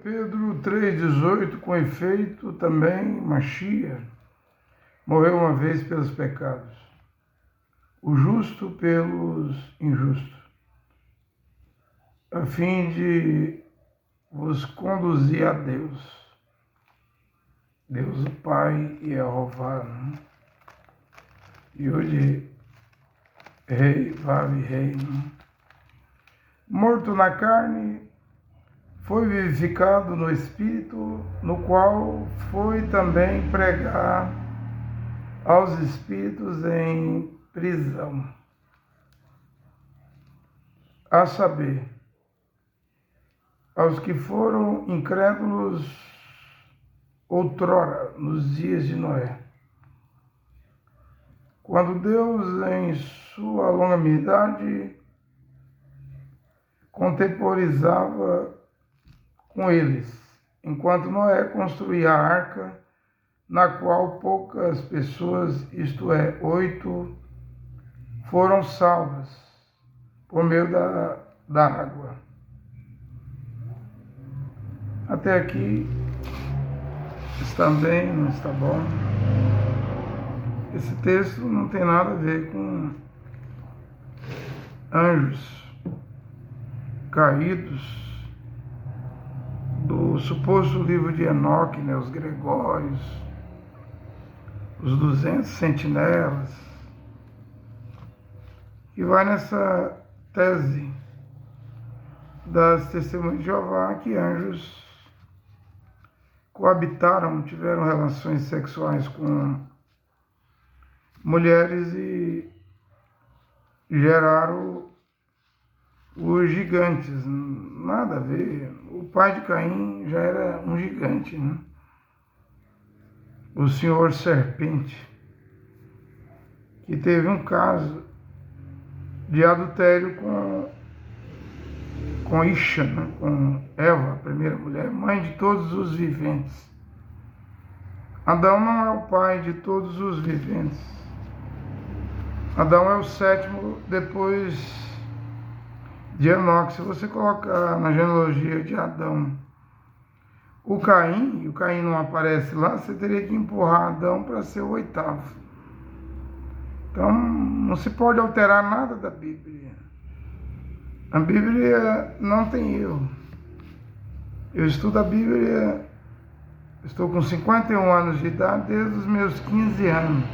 Pedro 3,18, com efeito também Machia morreu uma vez pelos pecados, o justo pelos injustos, a fim de vos conduzir a Deus, Deus o Pai e Jeová, né? E hoje Rei, Vav, Rei, né? Morto na carne, foi vivificado no Espírito, no qual foi também pregar aos espíritos em prisão, a saber, aos que foram incrédulos outrora, nos dias de Noé, quando Deus, em sua longanimidade, contemporizava com eles, enquanto Noé construía a arca, na qual poucas pessoas, isto é, 8, foram salvas por meio da água. Até aqui está bem, não está bom? Esse texto não tem nada a ver com anjos caídos do suposto livro de Enoque, né, os Gregórios, os 200 sentinelas, que vai nessa tese das testemunhas de Jeová que anjos coabitaram, tiveram relações sexuais com mulheres e geraram os gigantes. Nada a ver. O pai de Caim já era um gigante, né? O senhor serpente, que teve um caso de adultério com Isha, né? Com Eva, a primeira mulher, mãe de todos os viventes. Adão não é o pai de todos os viventes. Adão é o sétimo depois de Enoque. Se você colocar na genealogia de Adão o Caim, e o Caim não aparece lá, você teria que empurrar Adão para ser o 8º. Então, não se pode alterar nada da Bíblia. A Bíblia não tem erro. Eu estudo a Bíblia, estou com 51 anos de idade, desde os meus 15 anos.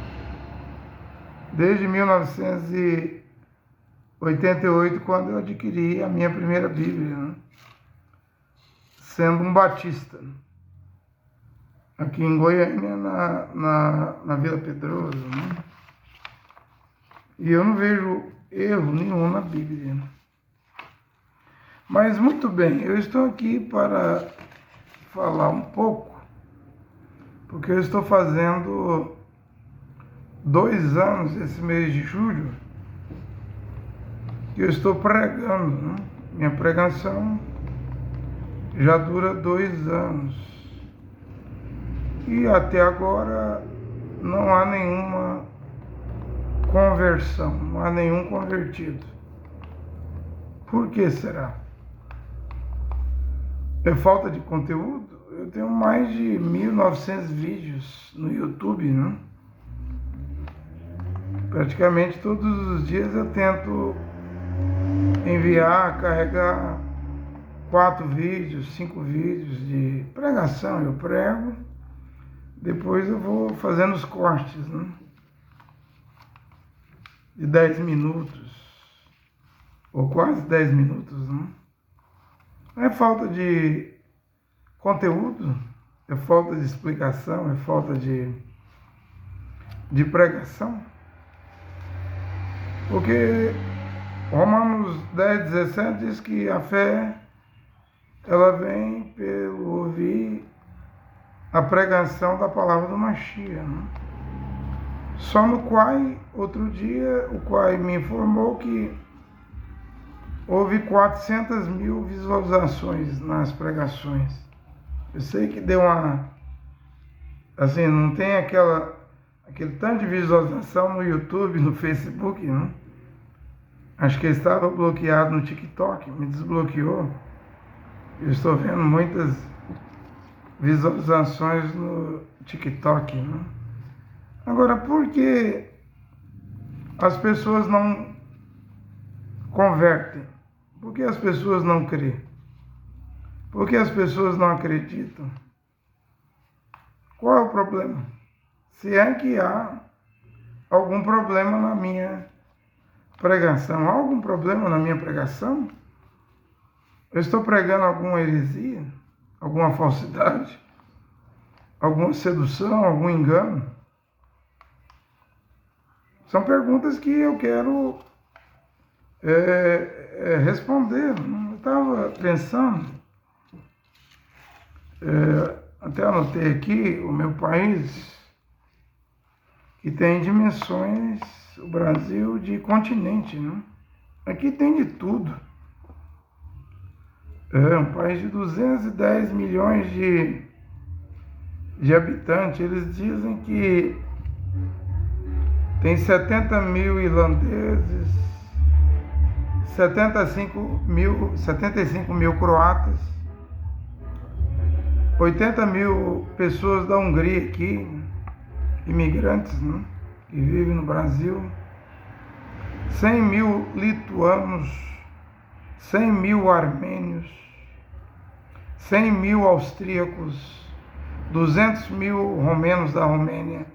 Desde 1988, quando eu adquiri a minha primeira Bíblia, né? Sendo um batista, aqui em Goiânia, na Vila Pedroso, né? E eu não vejo erro nenhum na Bíblia. Mas muito bem, eu estou aqui para falar um pouco, porque eu estou fazendo 2 anos esse mês de julho que eu estou pregando, né? Minha pregação já dura 2 anos e até agora não há nenhuma conversão, não há nenhum convertido. Por que será? É falta de conteúdo? Eu tenho mais de 1.900 vídeos no YouTube, né? Praticamente todos os dias eu tento enviar, carregar 4 vídeos, 5 vídeos de pregação. Eu prego, depois eu vou fazendo os cortes, né? De 10 minutos, ou quase 10 minutos, né? É falta de conteúdo, é falta de explicação, é falta de pregação. Porque Romanos 10:17 diz que a fé, ela vem pelo ouvir a pregação da palavra do Machia, né? Só no Quai, outro dia, o Quai me informou que houve 400.000 visualizações nas pregações. Eu sei que deu uma... Assim, não tem aquele tanto de visualização no YouTube, no Facebook, né? Acho que ele estava bloqueado no TikTok, me desbloqueou. Eu estou vendo muitas visualizações no TikTok, né? Agora, por que as pessoas não convertem? Por que as pessoas não creem? Por que as pessoas não acreditam? Qual é o problema? Se é que há algum problema na minha pregação, há algum problema na minha pregação? Eu estou pregando alguma heresia? Alguma falsidade? Alguma sedução? Algum engano? São perguntas que eu quero responder. Eu estava pensando, até anotei aqui, o meu país, que tem dimensões, o Brasil, de continente, né? Aqui tem de tudo. É um país de 210 milhões de habitantes. Eles dizem que tem 70 mil irlandeses, 75 mil croatas, 80 mil pessoas da Hungria aqui, imigrantes, né, que vivem no Brasil, 100 mil lituanos, 100 mil armênios, 100 mil austríacos, 200 mil romenos da Romênia,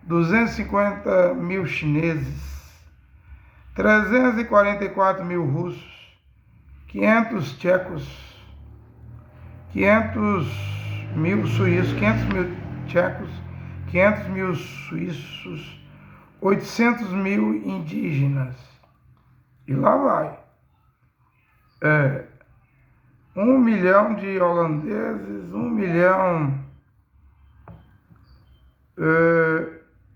250 mil chineses, 344 mil russos, 500 tchecos, 500 mil suíços, 500 mil tchecos, 500 mil suíços, 800 mil indígenas. E lá vai. 1 milhão de holandeses, 1 milhão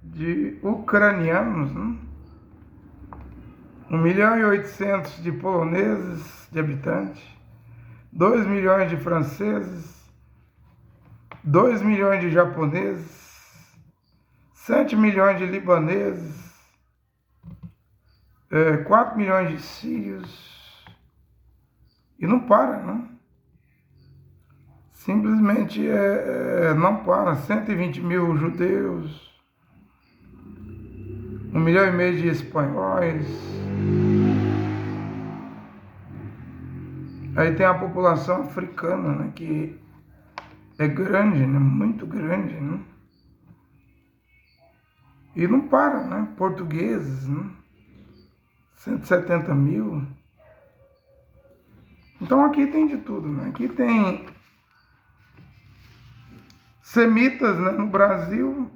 de ucranianos, né? 1 milhão e 800 de poloneses, de habitantes, 2 milhões de franceses, 2 milhões de japoneses, 7 milhões de libaneses, 4 milhões de sírios, e não para, né? Simplesmente não para. 120 mil judeus, 1,5 milhão de espanhóis. Aí tem a população africana, né, que é grande, né, muito grande, né? E não para, né? Portugueses, né? 170 mil. Então aqui tem de tudo, né? Aqui tem semitas, né, no Brasil,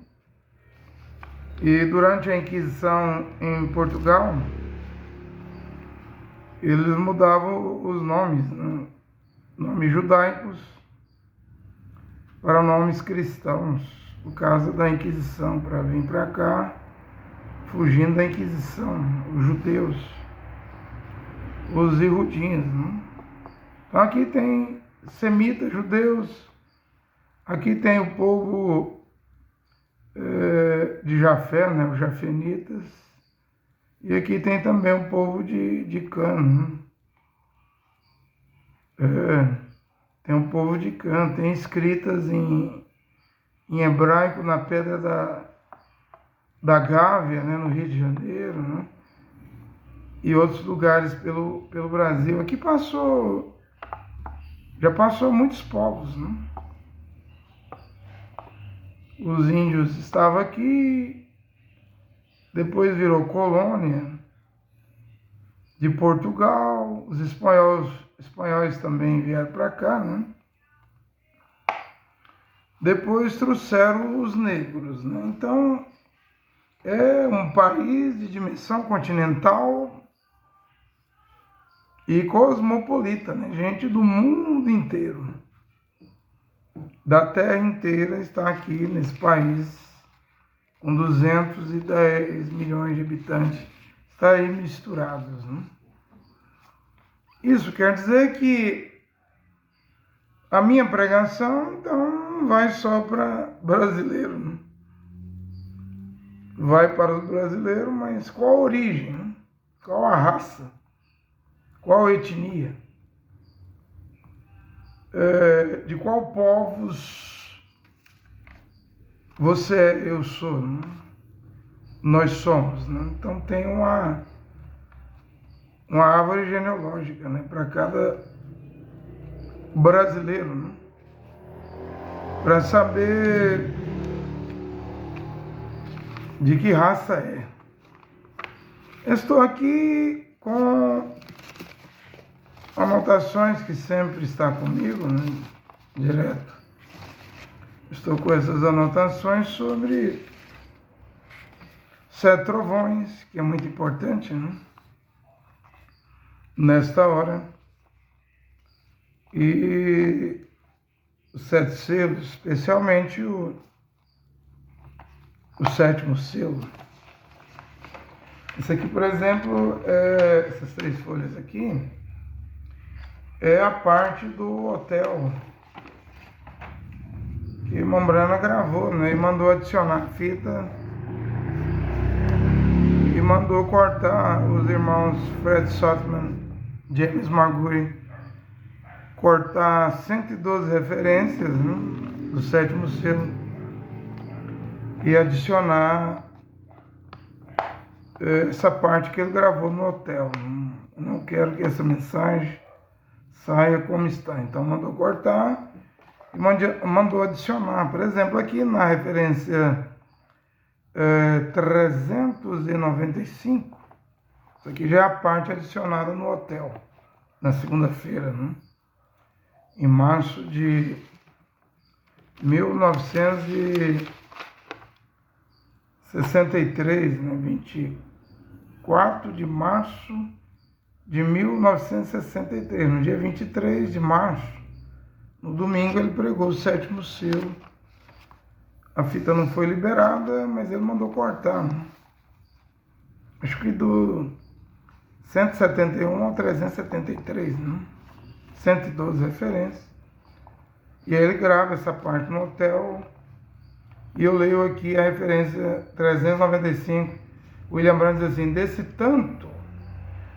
e durante a Inquisição em Portugal, eles mudavam os nomes, né? Nomes judaicos para nomes cristãos, por causa da Inquisição, para vir para cá, fugindo da Inquisição, os judeus, os irudinhos, né? Então aqui tem semitas, judeus, aqui tem o povo de Jafé, né, os jafenitas, e aqui tem também o povo de Cã, né? Tem um povo de Cã, tem escritas em hebraico na Pedra da Gávea, né, no Rio de Janeiro, né, e outros lugares pelo Brasil. Aqui já passou muitos povos, né? Os índios estavam aqui, depois virou colônia de Portugal, os espanhóis também vieram para cá, né? Depois trouxeram os negros, né? Então, é um país de dimensão continental e cosmopolita, né? Gente do mundo inteiro, da terra inteira, está aqui nesse país, com 210 milhões de habitantes, está aí misturados, né? Isso quer dizer que a minha pregação, então, não vai só para brasileiro, né? Vai para os brasileiros, mas qual a origem, né? Qual a raça? Qual a etnia? de qual povos você é, eu sou, né? Nós somos, né? Então tem uma árvore genealógica, né, para cada brasileiro, né? Para saber de que raça é. Estou aqui com anotações que sempre está comigo, né, direto. Estou com essas anotações sobre 7 trovões, que é muito importante, né, nesta hora. E os 7 selos, especialmente o 7º selo. Isso aqui, por exemplo, essas 3 folhas aqui, é a parte do hotel que Mombrana gravou, né? E mandou adicionar fita e mandou cortar os irmãos Fred Sotman, James Marguerite, cortar 112 referências, né, do 7º selo e adicionar essa parte que ele gravou no hotel. Não quero que essa mensagem saia como está. Então mandou cortar e mandou adicionar. Por exemplo, aqui na referência 395, isso aqui já é a parte adicionada no hotel, na segunda-feira, né? Em março de 1963, né? 24 de março de 1963, no dia 23 de março, no domingo, ele pregou o 7º selo. A fita não foi liberada, mas ele mandou cortar, né? Acho que do 171 ao 373, né? 112 referências. E aí ele grava essa parte no hotel. E eu leio aqui a referência 395. William Branham diz assim: desse tanto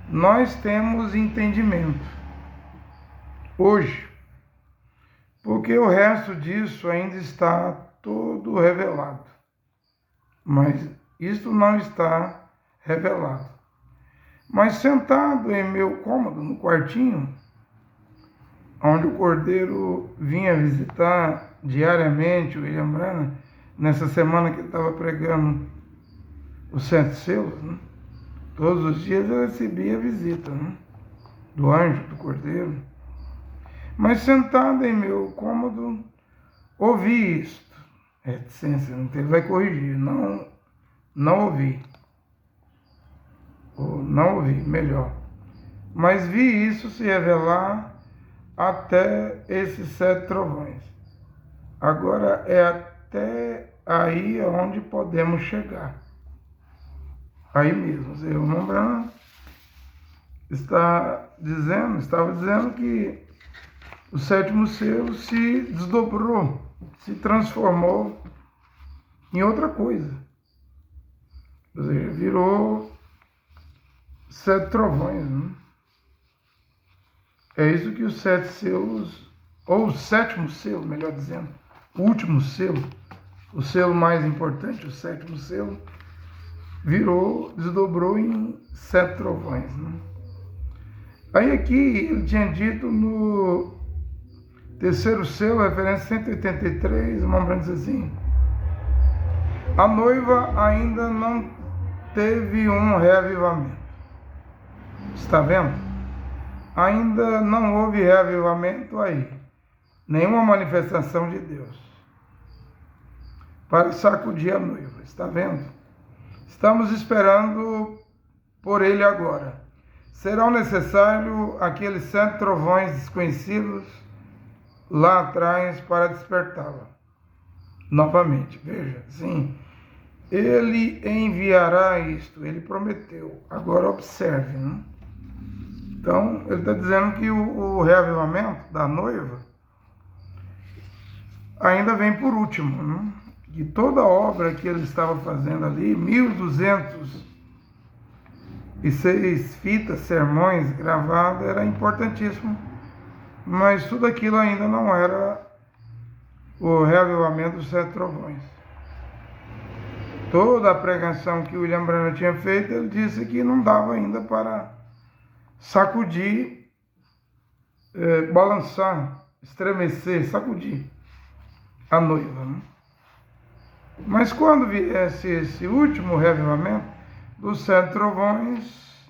nós temos entendimento hoje, porque o resto disso ainda está todo revelado. Mas isto não está revelado. Mas sentado em meu cômodo, no quartinho, onde o Cordeiro vinha visitar diariamente o William Branham, nessa semana que ele estava pregando os 7 selos, né? Todos os dias eu recebia visita, né, do anjo, do Cordeiro. Mas sentado em meu cômodo, ouvi isto. Reticência, ele vai corrigir. Não ouvi. Ou não ouvi, melhor. Mas vi isso se revelar até esses 7 trovões. Agora é até aí onde podemos chegar. Aí mesmo, o Mombrana estava dizendo que o 7º selo se desdobrou, se transformou em outra coisa. Ou seja, virou 7 trovões, né? É isso que os 7 selos, ou o 7º selo, melhor dizendo, o último selo, o selo mais importante, o 7º selo, desdobrou em 7 trovões, né? Aí aqui ele tinha dito no 3º selo, referência 183, o Mombrana diz assim: a noiva ainda não teve um reavivamento. Está vendo? Ainda não houve reavivamento aí. Nenhuma manifestação de Deus para sacudir a noiva. Está vendo? Estamos esperando por ele agora. Serão necessários aqueles 7 trovões desconhecidos lá atrás para despertá-la novamente. Veja, sim, ele enviará isto, ele prometeu. Agora observe, né? Então, ele está dizendo que o reavivamento da noiva ainda vem por último, né? Que toda a obra que ele estava fazendo ali, 1206 fitas, sermões gravados, era importantíssimo Mas tudo aquilo ainda não era o reavivamento dos 7 trovões. Toda a pregação que William Branham tinha feito, ele disse que não dava ainda para sacudir, balançar, estremecer, sacudir a noiva, né? Mas quando viesse esse último reavivamento dos 7 trovões,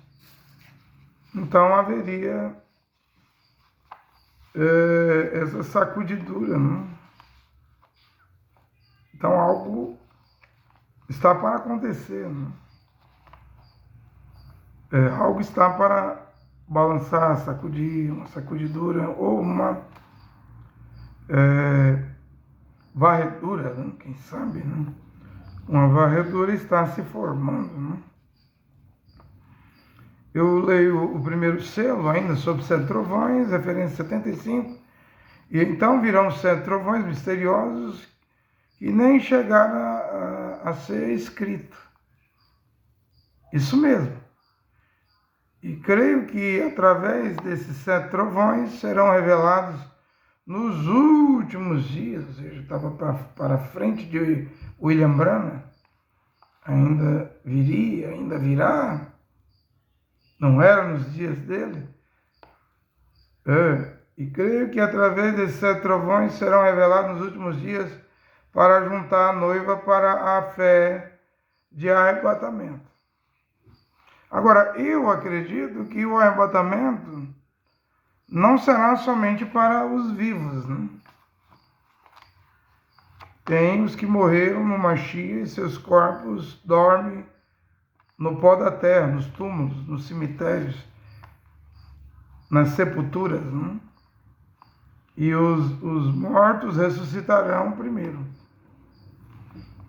então haveria essa sacudidura, né? Então algo está para acontecer, né? Algo está para balançar, sacudir, uma sacudidura ou uma varredura, né? Quem sabe, né? Uma varredura está se formando, né? Eu leio o primeiro selo ainda sobre 7 trovões, referência 75, e então virão 7 trovões misteriosos que nem chegaram a ser escrito. Isso mesmo. E creio que através desses 7 trovões serão revelados nos últimos dias, ou seja, estava para frente de William Branham, ainda viria, ainda virá, não era nos dias dele. E creio que através desses 7 trovões serão revelados nos últimos dias para juntar a noiva para a fé de arrebatamento. Agora, eu acredito que o arrebatamento não será somente para os vivos, né? Tem os que morreram no Mashiach e seus corpos dormem no pó da terra, nos túmulos, nos cemitérios, nas sepulturas, né? E os mortos ressuscitarão primeiro.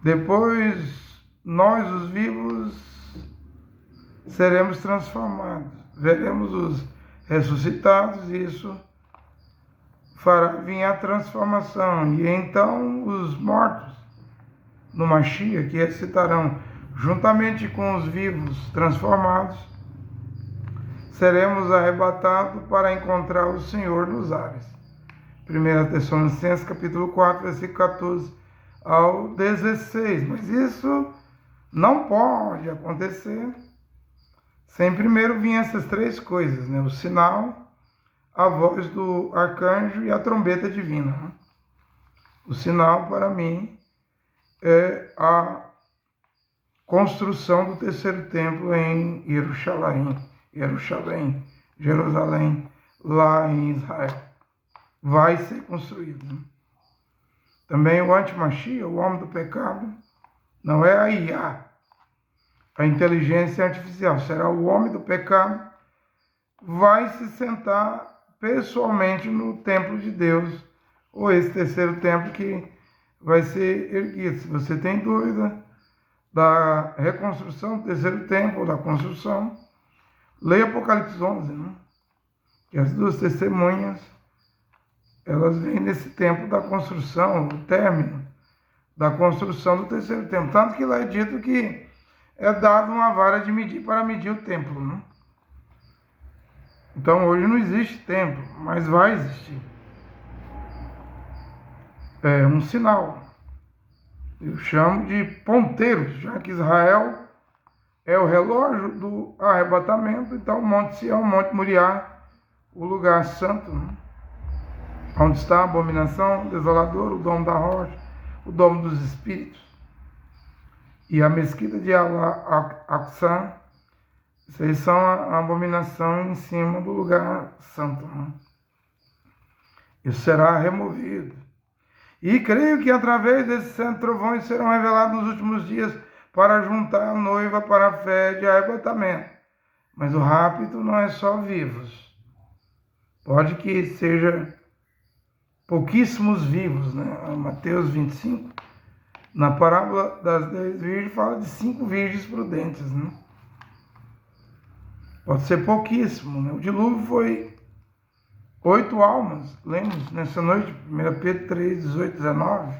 Depois, nós, os vivos, seremos transformados. Veremos os ressuscitados e isso fará vir a transformação. E então, os mortos no Mashiach, que ressuscitarão juntamente com os vivos transformados, seremos arrebatados para encontrar o Senhor nos ares. 1 Tessalonicenses, capítulo 4, versículo 14 ao 16. Mas isso não pode acontecer sem primeiro vir essas 3 coisas, né? O sinal, a voz do arcanjo e a trombeta divina, né? O sinal, para mim, é a construção do 3º templo em Jerusalém, lá em Israel. Vai ser construído, né? Também o anti-Mashiach, o homem do pecado, não é a IA, a inteligência artificial, será o homem do pecado, vai se sentar pessoalmente no templo de Deus, ou esse 3º templo que vai ser erguido. Se você tem dúvida da reconstrução do 3º templo, ou da construção, leia Apocalipse 11, né? Que as 2 testemunhas, elas vêm nesse tempo da construção, o término da construção do 3º templo. Tanto que lá é dito que é dado uma vara de medir para medir o templo, né? Então hoje não existe templo, mas vai existir. É um sinal. Eu chamo de ponteiros, já que Israel é o relógio do arrebatamento, então o Monte Sião, o Monte Moriá, o lugar santo, né? Onde está a abominação desoladora, o domo da rocha, o domo dos espíritos. E a mesquita de Al-Aqsa, vocês são a abominação em cima do lugar santo, né? Isso será removido. E creio que através desses 7 trovões serão revelados nos últimos dias para juntar a noiva para a fé de arrebatamento. Mas o rapto não é só vivos. Pode que seja pouquíssimos vivos, né? Mateus 25, na parábola das 10 virgens, fala de 5 virgens prudentes, né? Pode ser pouquíssimo, né? O dilúvio foi 8 almas, lemos nessa noite, 1 Pedro 3, 18, 19.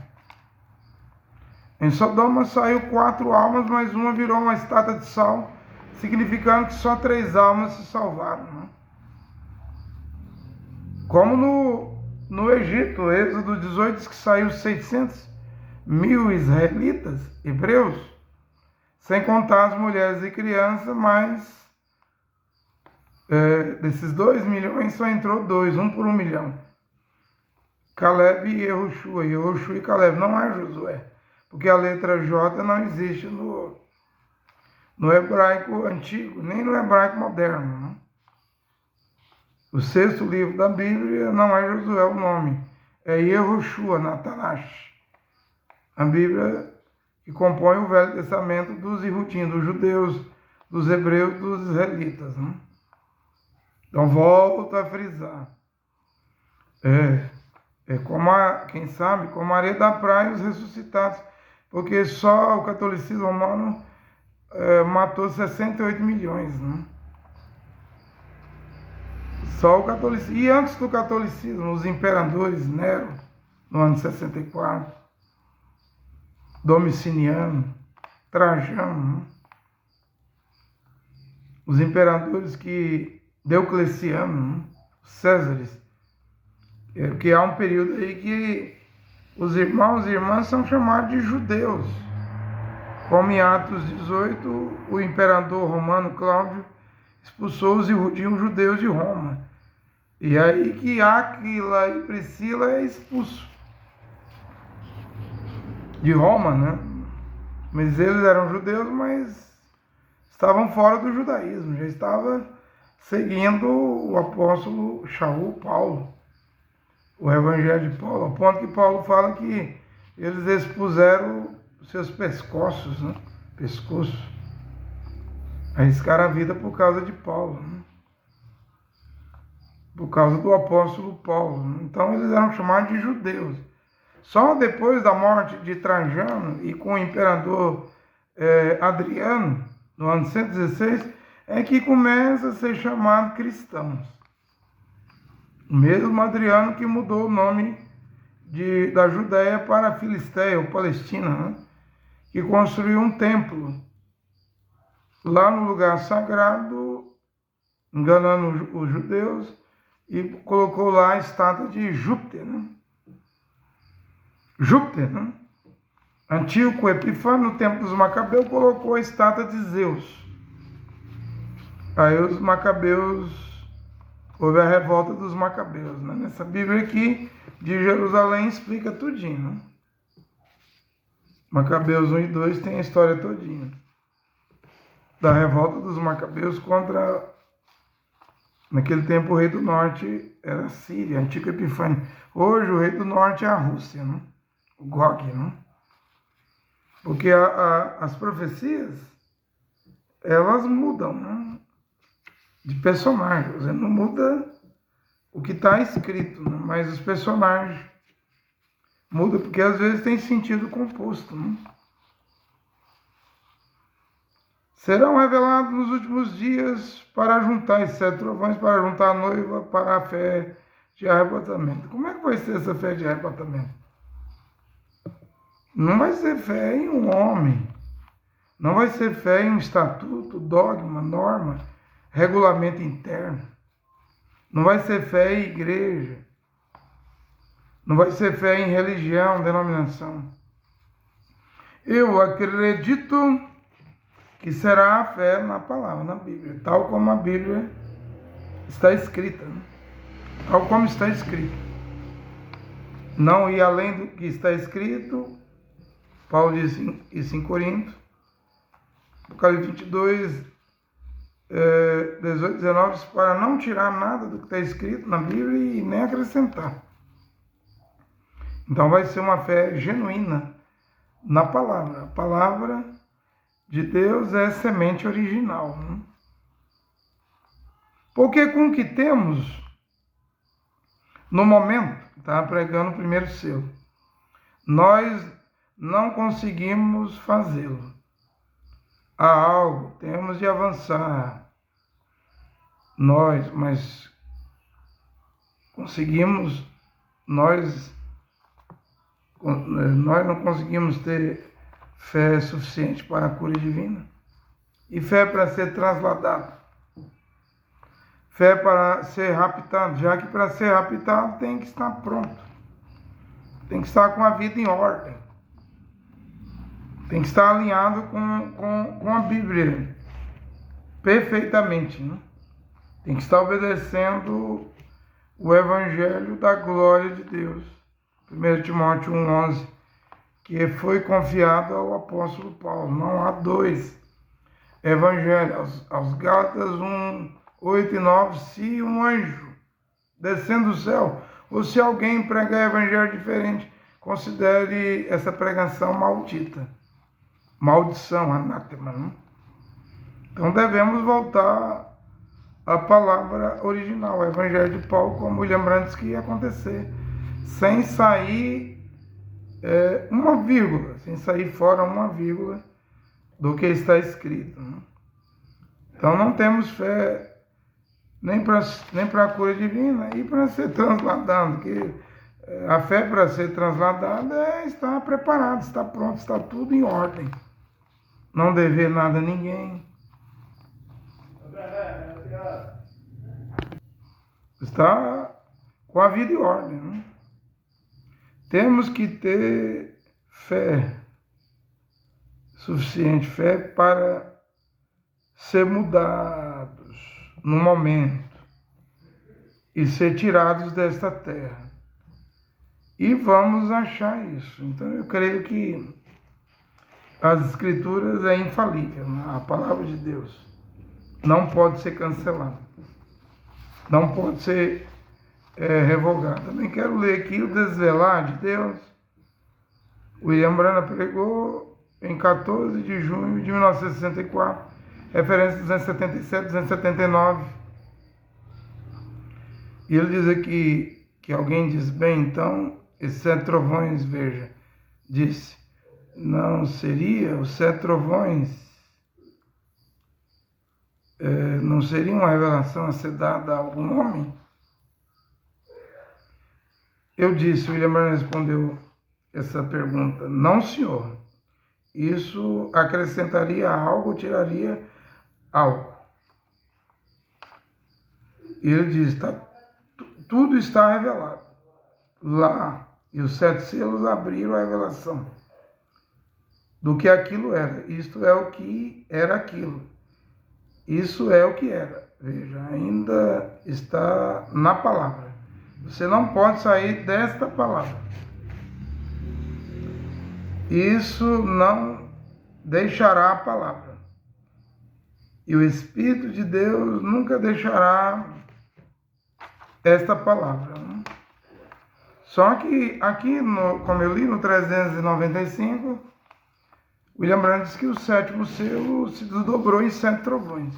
Em Sodoma saiu 4 almas, mas uma virou uma estátua de sal, significando que só 3 almas se salvaram, né? Como no Egito, Êxodo 18 diz que saiu 600 mil israelitas, hebreus, sem contar as mulheres e crianças, mas desses 2 milhões só entrou 2, um por 1 milhão. Caleb e Yehoshua, Yehoshua e Caleb, não é Josué, porque a letra J não existe no hebraico antigo, nem no hebraico moderno. Né? O 6º livro da Bíblia não é Josué o nome, é Yehoshua na Tanakh. A Bíblia que compõe o Velho Testamento dos Irutim, dos judeus, dos hebreus, dos israelitas. Né? Então, volto a frisar. Como quem sabe, como a areia da praia os ressuscitados, porque só o catolicismo romano matou 68 milhões. Né? Só o catolicismo. E antes do catolicismo, os imperadores, Nero, no ano 64, Domiciano, Trajano, né? Os imperadores que Diocleciano, né? Césares, que há um período aí que os irmãos e irmãs são chamados de judeus. Como em Atos 18, o imperador romano Cláudio expulsou os judeus de Roma. E aí que Áquila e Priscila é expulso de Roma, né? Mas eles eram judeus, mas estavam fora do judaísmo, já estava seguindo o apóstolo Shaul, Paulo, o evangelho de Paulo, ao ponto que Paulo fala que eles expuseram seus pescoços, né? Pescoço, arriscaram a vida por causa de Paulo, né? Por causa do apóstolo Paulo. Né? Então eles eram chamados de judeus. Só depois da morte de Trajano e com o imperador Adriano, no ano 116, é que começa a ser chamado cristãos. O mesmo Adriano que mudou o nome da Judéia para Filistéia, ou Palestina, né? Que construiu um templo lá no lugar sagrado, enganando os judeus, e colocou lá a estátua de Júpiter, né? Júpiter, né? Antíoco Epifânio, no tempo dos Macabeus, colocou a estátua de Zeus. Aí os Macabeus, houve a revolta dos Macabeus, né? Nessa Bíblia aqui de Jerusalém explica tudinho, né? Macabeus 1 e 2 tem a história todinha da revolta dos Macabeus contra, naquele tempo, o rei do norte era a Síria, Antíoco Epifânio. Hoje o rei do norte é a Rússia, né? O Gog, né? Porque as profecias, elas mudam, né? De personagens, não muda o que está escrito, né? Mas os personagens mudam, porque às vezes tem sentido composto, né? Serão revelados nos últimos dias para juntar os 7 trovões, para juntar a noiva para a fé de arrebatamento. Como é que vai ser essa fé de arrebatamento? Não vai ser fé em um homem, não vai ser fé em um estatuto, dogma, norma, regulamento interno. Não vai ser fé em igreja, não vai ser fé em religião, denominação. Eu acredito que será a fé na palavra, na Bíblia, tal como a Bíblia está escrita, né? Tal como está escrito. Não ir além do que está escrito. Paulo diz isso em Corinto, Apocalipse 22, 18, 19, para não tirar nada do que está escrito na Bíblia e nem acrescentar. Então vai ser uma fé genuína na palavra. A palavra de Deus é semente original. Né? Porque com o que temos, no momento, está pregando o primeiro selo, nós não conseguimos fazê-lo. Há algo, temos de avançar. Mas conseguimos, nós não conseguimos ter fé suficiente para a cura divina. E fé para ser trasladado. Fé para ser raptado, já que para ser raptado tem que estar pronto. Tem que estar com a vida em ordem. Tem que estar alinhado com a Bíblia perfeitamente. Né? Tem que estar obedecendo o Evangelho da glória de Deus. 1 Timóteo 1,11, que foi confiado ao apóstolo Paulo. Não há dois evangelhos. Aos Gálatas 1:8 e 9, se um anjo descendo do céu, ou se alguém pregar evangelho diferente, considere essa pregação maldita. Maldição, anátema. Não? Então devemos voltar à palavra original, o evangelho de Paulo, como William Brandt disse que ia acontecer, sem sair uma vírgula, sem sair fora uma vírgula do que está escrito. Né? Então não temos fé nem para a cura divina e para ser transladado, que a fé para ser transladada é estar preparado, estar pronto, estar tudo em ordem. Não dever nada a ninguém. Está com a vida em ordem. Né? Temos que ter fé, suficiente fé para ser mudados no momento e ser tirados desta terra. E vamos achar isso. Então eu creio que as Escrituras é infalível, né? A palavra de Deus não pode ser cancelada, não pode ser revogada. Também quero ler aqui o Desvelar de Deus. William Branham pregou em 14 de junho de 1964, referência 277, 279. E ele diz aqui que alguém diz, bem, então, esses 7 trovões, veja, disse, não seria os 7 trovões, não seria uma revelação a ser dada a algum homem? Eu disse, William Branham respondeu essa pergunta, não, senhor. Isso acrescentaria algo, tiraria algo. E ele diz, tudo está revelado lá. E os 7 selos abriram a revelação do que aquilo era. Isto é o que era aquilo. Isso é o que era. Veja, ainda está na palavra. Você não pode sair desta palavra. Isso não deixará a palavra. E o Espírito de Deus nunca deixará esta palavra. Só que aqui, como eu li no 395, William Branham diz que o 7º selo se desdobrou em 7 trovões.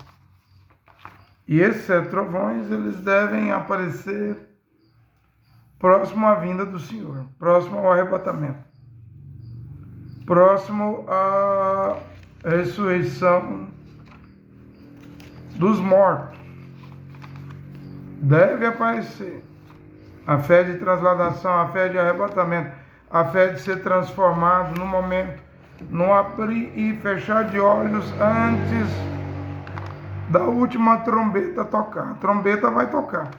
E esses 7 trovões, eles devem aparecer próximo à vinda do Senhor, próximo ao arrebatamento, próximo à ressurreição dos mortos. Deve aparecer a fé de transladação, a fé de arrebatamento, a fé de ser transformado no momento, no abrir e fechar de olhos antes da última trombeta tocar. A trombeta vai tocar.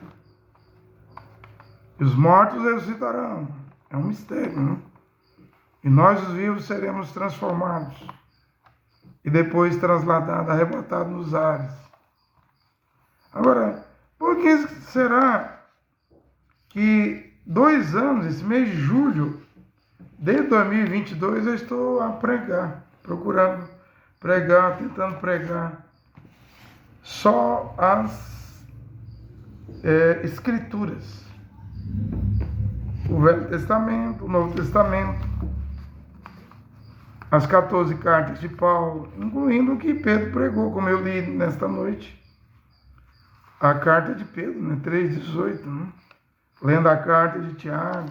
E os mortos ressuscitarão. É um mistério, né? E nós, os vivos, seremos transformados. E depois transladados, arrebatados nos ares. Agora, por que será que 2 anos, esse mês de julho, desde 2022, eu estou a pregar, procurando pregar, tentando pregar só as Escrituras. O Velho Testamento, o Novo Testamento, as 14 cartas de Paulo, incluindo o que Pedro pregou, como eu li nesta noite. A carta de Pedro, né? 3,18, né? Lendo a carta de Tiago,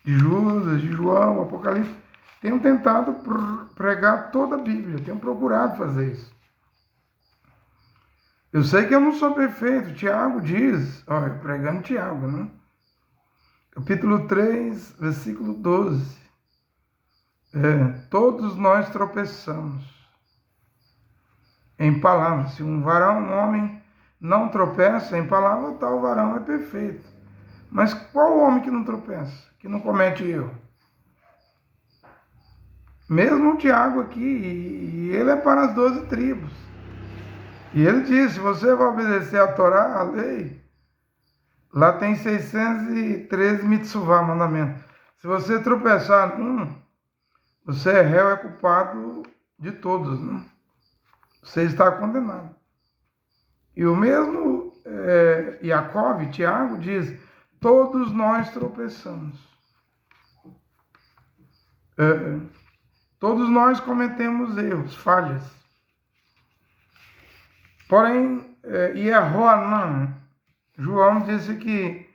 de Judas, de João, Apocalipse. Tenho tentado pregar toda a Bíblia, tenho procurado fazer isso. Eu sei que eu não sou perfeito. Tiago diz, olha, pregando Tiago, né? Capítulo 3, versículo 12. Todos nós tropeçamos em palavras. Se um varão, um homem, não tropeça em palavra, tal varão é perfeito. Mas qual homem que não tropeça, que não comete erro? Mesmo o Tiago aqui, e ele é para as 12 tribos. E ele diz, se você vai obedecer a Torá, a lei, lá tem 613 mitzvah, mandamentos. Se você tropeçar num, você é réu, é culpado de todos, né? Você está condenado. E o mesmo Jacob, Tiago, diz, todos nós tropeçamos. Todos nós cometemos erros, falhas. Porém, Yehoanã, João disse que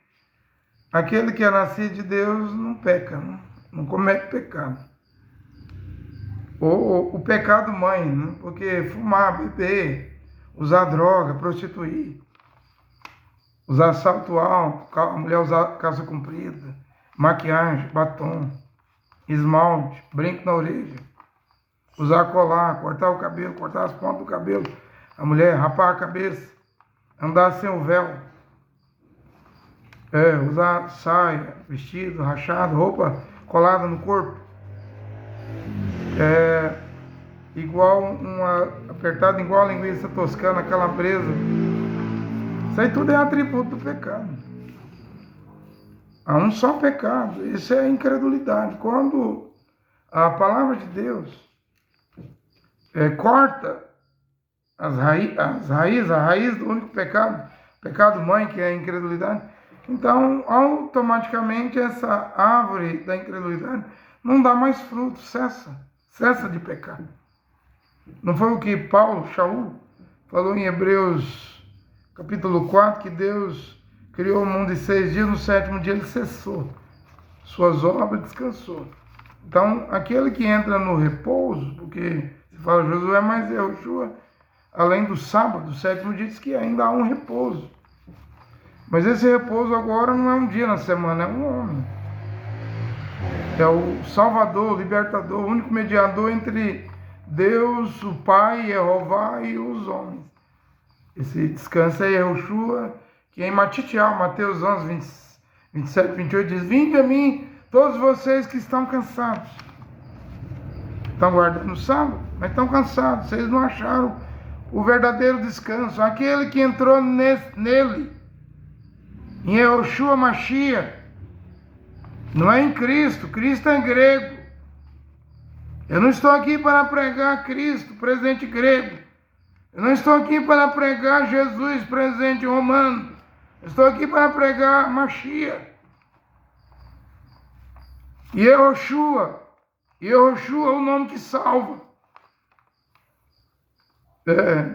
aquele que é nascido de Deus não peca, não comete pecado. Ou o pecado mãe, né? Porque fumar, beber, usar droga, prostituir, usar salto alto, a mulher usar calça comprida, maquiagem, batom, esmalte, brinco na orelha, usar colar, cortar o cabelo, cortar as pontas do cabelo, a mulher rapar a cabeça, andar sem o véu, usar saia, vestido, rachado, roupa colada no corpo, apertado igual a linguiça toscana, calabresa. Isso aí tudo é atributo do pecado. Há um só pecado, isso é incredulidade. Quando a palavra de Deus corta a raiz do único pecado mãe, que é a incredulidade, então automaticamente essa árvore da incredulidade não dá mais fruto, cessa de pecar. Não foi o que Shaul, falou em Hebreus capítulo 4, que Deus criou o mundo em 6 dias, no 7º dia ele cessou suas obras, descansou. Então, aquele que entra no repouso, porque se fala Josué, mas Yehoshua, além do sábado, o 7º dia, diz que ainda há um repouso. Mas esse repouso agora não é um dia na semana, é um homem. É o Salvador, o Libertador, o único mediador entre Deus, o Pai, Jeová e os homens. Esse descanso é Yehoshua, que em Matitial, Mateus 11, 27, 28, diz, vinde a mim, todos vocês que estão cansados. Estão guardando o sábado, mas estão cansados. Vocês não acharam o verdadeiro descanso. Aquele que entrou nele, em Yehoshua Mashiach, não é em Cristo. Cristo é grego. Eu não estou aqui para pregar Cristo, presente grego. Eu não estou aqui para pregar Jesus, presente romano. Eu estou aqui para pregar Mashiach. Yehoshua é o nome que salva.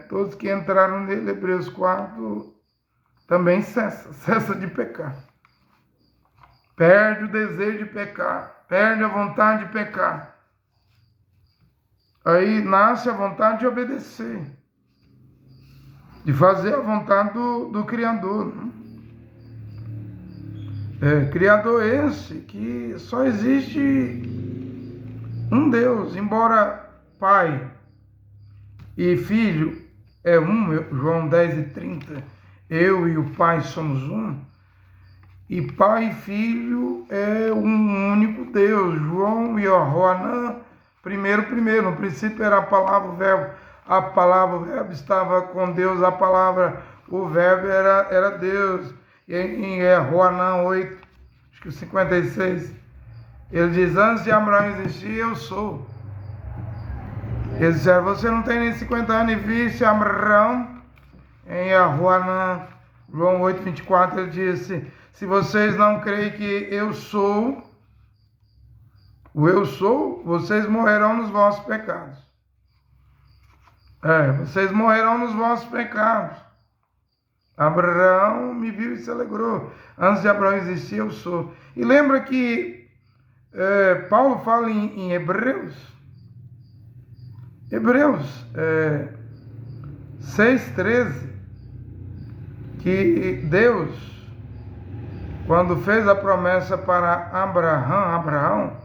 Todos que entraram nele, Hebreus 4, também cessa de pecar. Perde o desejo de pecar, perde a vontade de pecar. Aí nasce a vontade de obedecer, de fazer a vontade do Criador. Criador esse que só existe um Deus, embora Pai e Filho é um, João 10:30, eu e o Pai somos um, e Pai e Filho é um único Deus. João e Yehoanã, primeiro, no princípio era a palavra, o verbo, a palavra, o verbo estava com Deus, a palavra, o verbo era Deus. E em Yehoanã 8, acho que 56, ele diz, antes de Abraão existir, eu sou. Eles disseram, você não tem nem 50 anos e viste Abraão? Em Yehoanã, João 8, 24, ele disse, se vocês não creem que eu sou, vocês morrerão nos vossos pecados. Vocês morrerão nos vossos pecados. Abraão me viu e se alegrou. Antes de Abraão existir, eu sou. E lembra que Paulo fala em Hebreus 6:13, que Deus, quando fez a promessa para Abraão,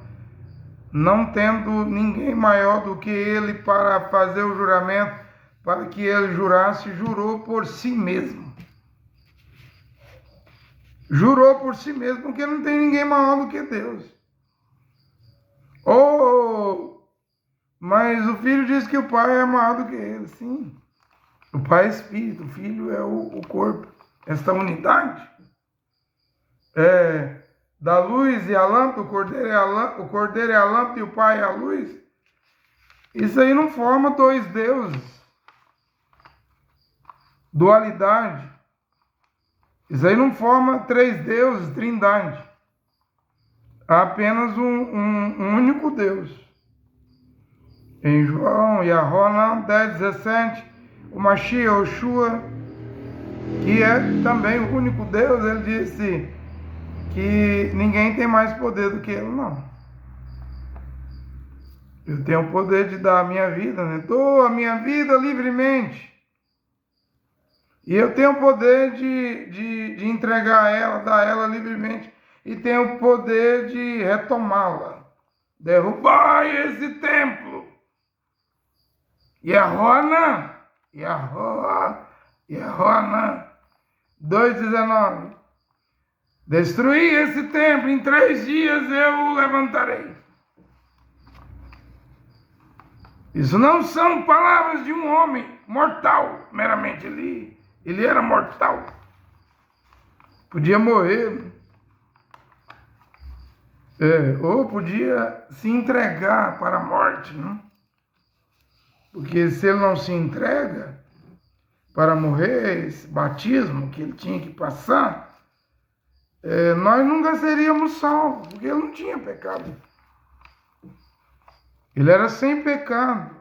não tendo ninguém maior do que ele para fazer o juramento, para que ele jurasse, jurou por si mesmo. jurou por si mesmo, porque não tem ninguém maior do que Deus. Oh, mas o Filho diz que o Pai é maior do que ele. Sim, o Pai é Espírito, o Filho é o corpo. Esta unidade da luz e a lâmpada, o Cordeiro é a lâmpada e o Pai é a luz. Isso aí não forma dois deuses. Dualidade. Isso aí não forma três deuses, trindade. Há apenas um único Deus. Em João, Yahó 10:17, o Mashiach, Yoshua, que é também o único Deus, ele disse que ninguém tem mais poder do que ele, não. Eu tenho o poder de dar a minha vida, né? Dou a minha vida livremente. E eu tenho o poder de entregar ela, dar ela livremente. E tenho o poder de retomá-la. Derrubar esse templo. Yahona 2:19. Destruir esse templo, em 3 dias eu o levantarei. Isso não são palavras de um homem mortal, meramente ele era mortal. Podia morrer, ou podia se entregar para a morte, né? Porque se ele não se entrega para morrer, esse batismo que ele tinha que passar, nós nunca seríamos salvos, porque ele não tinha pecado. Ele era sem pecado,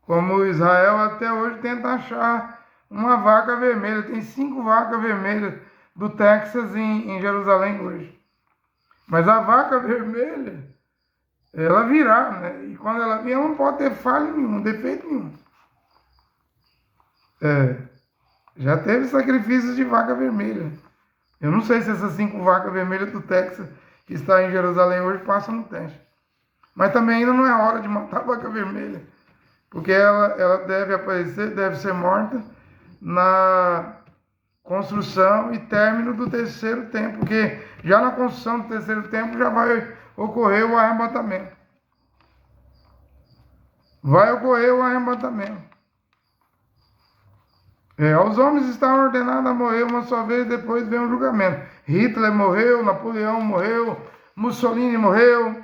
como Israel até hoje tenta achar uma vaca vermelha. Tem 5 vacas vermelhas do Texas em Jerusalém hoje. Mas a vaca vermelha, ela virá, né? E quando ela vir, ela não pode ter falha nenhum, defeito nenhum. Já teve sacrifícios de vaca vermelha. Eu não sei se essas 5 vacas vermelhas do Texas que está em Jerusalém hoje passam no teste. Mas também ainda não é hora de matar a vaca vermelha, porque ela deve aparecer, deve ser morta na construção e término do terceiro templo, porque já na construção do terceiro templo já vai ocorrer o arrebatamento. Vai ocorrer o arrebatamento. Aos homens está ordenado a morrer uma só vez, depois vem o julgamento. Hitler morreu, Napoleão morreu, Mussolini morreu,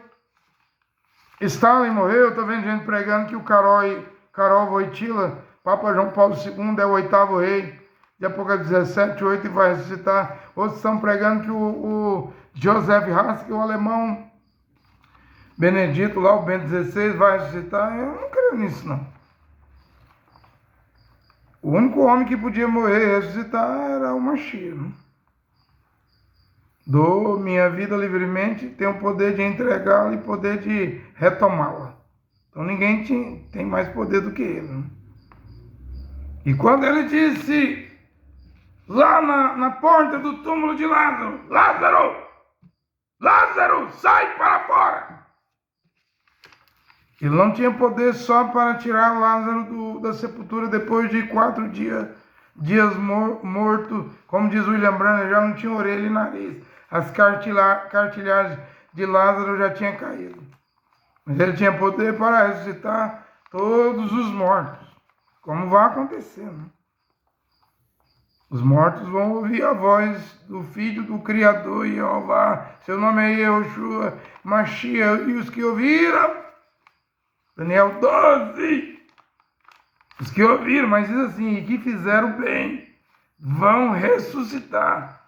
Stalin morreu. Estou vendo gente pregando que o Karol Wojtyla, Papa João Paulo II, é o 8º rei de Apocalipse 17:8 e vai ressuscitar. Outros estão pregando que o Joseph Ratzinger, o alemão Benedito, lá o Bento XVI, vai ressuscitar. Eu não creio nisso, não. O único homem que podia morrer e ressuscitar era o Mashiach, né? Dou minha vida livremente, tenho o poder de entregá-la e poder de retomá-la. Então ninguém tem mais poder do que ele, né? E quando ele disse lá na porta do túmulo de Lázaro, Lázaro, sai para fora! Ele não tinha poder só para tirar Lázaro da sepultura depois de 4 dias morto. Como diz William Branham, já não tinha orelha e nariz. As cartilhagens de Lázaro já tinham caído. Mas ele tinha poder para ressuscitar todos os mortos, como vai acontecer, né? Os mortos vão ouvir a voz do Filho do Criador, Jeová. Seu nome é Yehoshua, Mashiach. E os que ouviram, Daniel 12, os que ouviram, mas diz assim, e que fizeram bem, vão ressuscitar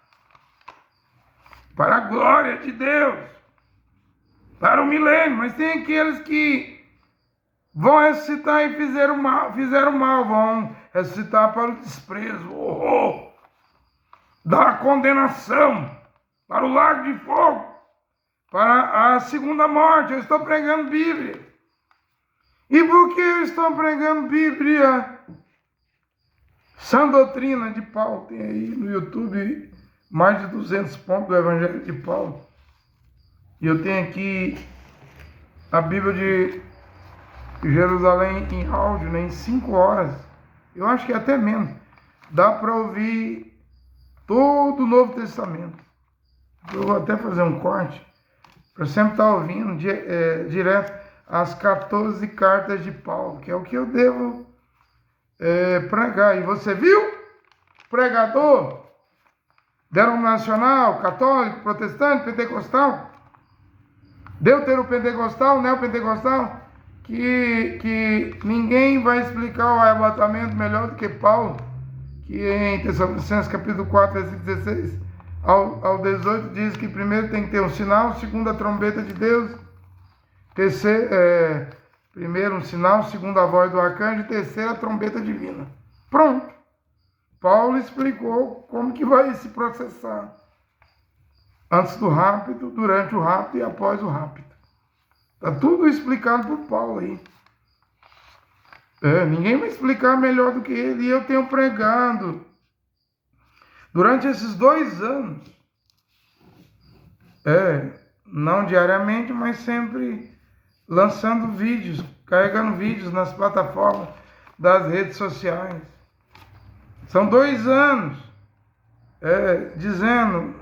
para a glória de Deus, para o milênio. Mas tem aqueles que vão ressuscitar e fizeram mal, vão ressuscitar para o desprezo, o horror da condenação, para o lago de fogo, para a segunda morte. Eu estou pregando Bíblia. E por que eu estou pregando Bíblia? Sã Doutrina de Paulo, tem aí no YouTube mais de 200 pontos do Evangelho de Paulo. E eu tenho aqui a Bíblia de Jerusalém em áudio, né, em 5 horas. Eu acho que até menos. Dá para ouvir todo o Novo Testamento. Eu vou até fazer um corte, para sempre estar ouvindo direto as 14 cartas de Paulo, que é o que eu devo pregar. E você viu? Pregador denominacional, católico, protestante, pentecostal, deuteropentecostal, neopentecostal, que ninguém vai explicar o arrebatamento melhor do que Paulo, que em Tessalonicenses capítulo 4, versículo 16 ao 18 diz que primeiro tem que ter um sinal, segundo a trombeta de Deus, primeiro um sinal, segundo a voz do arcanjo, terceiro a trombeta divina. Pronto. Paulo explicou como que vai se processar antes do rapto, durante o rapto e após o rapto. Está tudo explicado por Paulo aí. Ninguém vai explicar melhor do que ele. E eu tenho pregado durante esses 2 anos. Não diariamente, mas sempre lançando vídeos, carregando vídeos nas plataformas das redes sociais. São 2 anos dizendo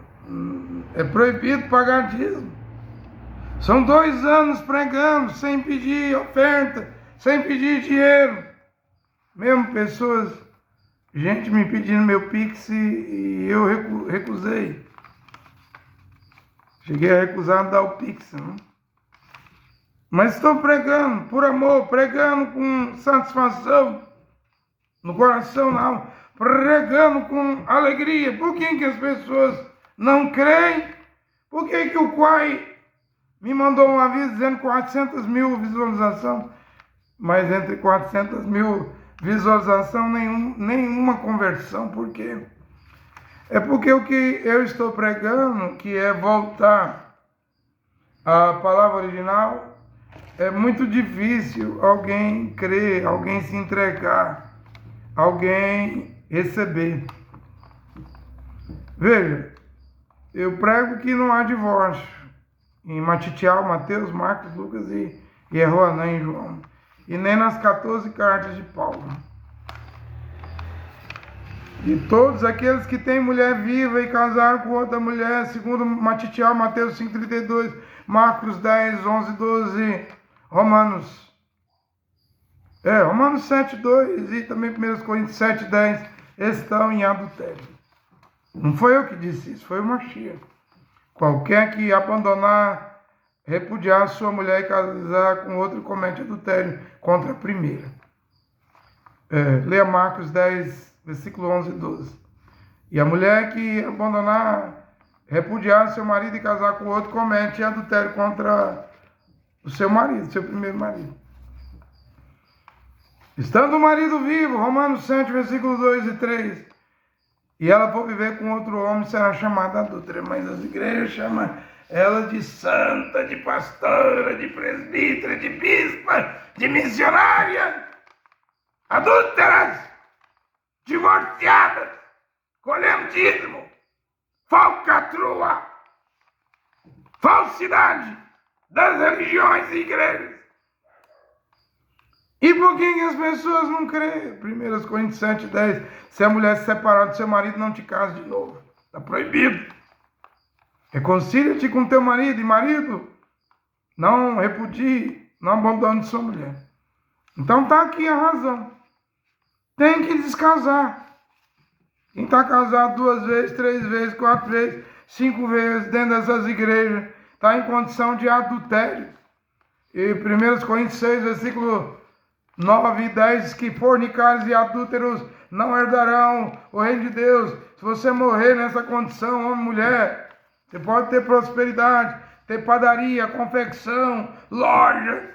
é proibido pagar dízimo. São 2 anos pregando sem pedir oferta, sem pedir dinheiro. Mesmo pessoas, gente me pedindo meu Pix e eu recusei. Cheguei a recusar dar o Pix, né? Mas estou pregando por amor, pregando com satisfação no coração, na alma, pregando com alegria. Por que as pessoas não creem? Por que o Quai me mandou um aviso dizendo 400 mil visualizações, mas entre 400 mil visualizações, nenhuma conversão? Por quê? É porque o que eu estou pregando, que é voltar à palavra original, é muito difícil alguém crer, alguém se entregar, alguém receber. Veja, eu prego que não há divórcio em Matitial, Mateus, Marcos, Lucas e Joanã em João, e nem nas 14 cartas de Paulo. E todos aqueles que têm mulher viva e casaram com outra mulher, segundo Matitial, Mateus 5,32, Marcos 10, 11, 12, Romanos 7,2 e também 1 Coríntios 7,10, estão em adultério. Não foi eu que disse isso, foi o Mashiach. Qualquer que abandonar, repudiar sua mulher e casar com outro, comete adultério contra a primeira. Leia Marcos 10, versículo 11 e 12. E a mulher que abandonar, repudiar seu marido e casar com outro, comete adultério contra o seu marido, seu primeiro marido. Estando o marido vivo, Romanos 7, versículos 2 e 3, e ela for viver com outro homem, será chamada adúltera. Mas as igrejas chamam ela de santa, de pastora, de presbítera, de bispa, de missionária. Adúlteras, divorciadas, colhendo dízimo, falcatrua, falsidade das religiões e igrejas. E por que as pessoas não creem? 1 Coríntios 7,10, se a mulher se separar do seu marido, não te case de novo. Está proibido. Reconcilia-te com teu marido, e marido, não repudie, não abandone sua mulher. Então está aqui a razão. Tem que descasar. Quem está casado 2 vezes, 3 vezes, 4 vezes, 5 vezes dentro dessas igrejas, está em condição de adultério. E 1 Coríntios 6, versículo 9 e 10 diz que fornicares e adúlteros não herdarão o reino de Deus. Se você morrer nessa condição, homem e mulher, você pode ter prosperidade, ter padaria, confecção, loja,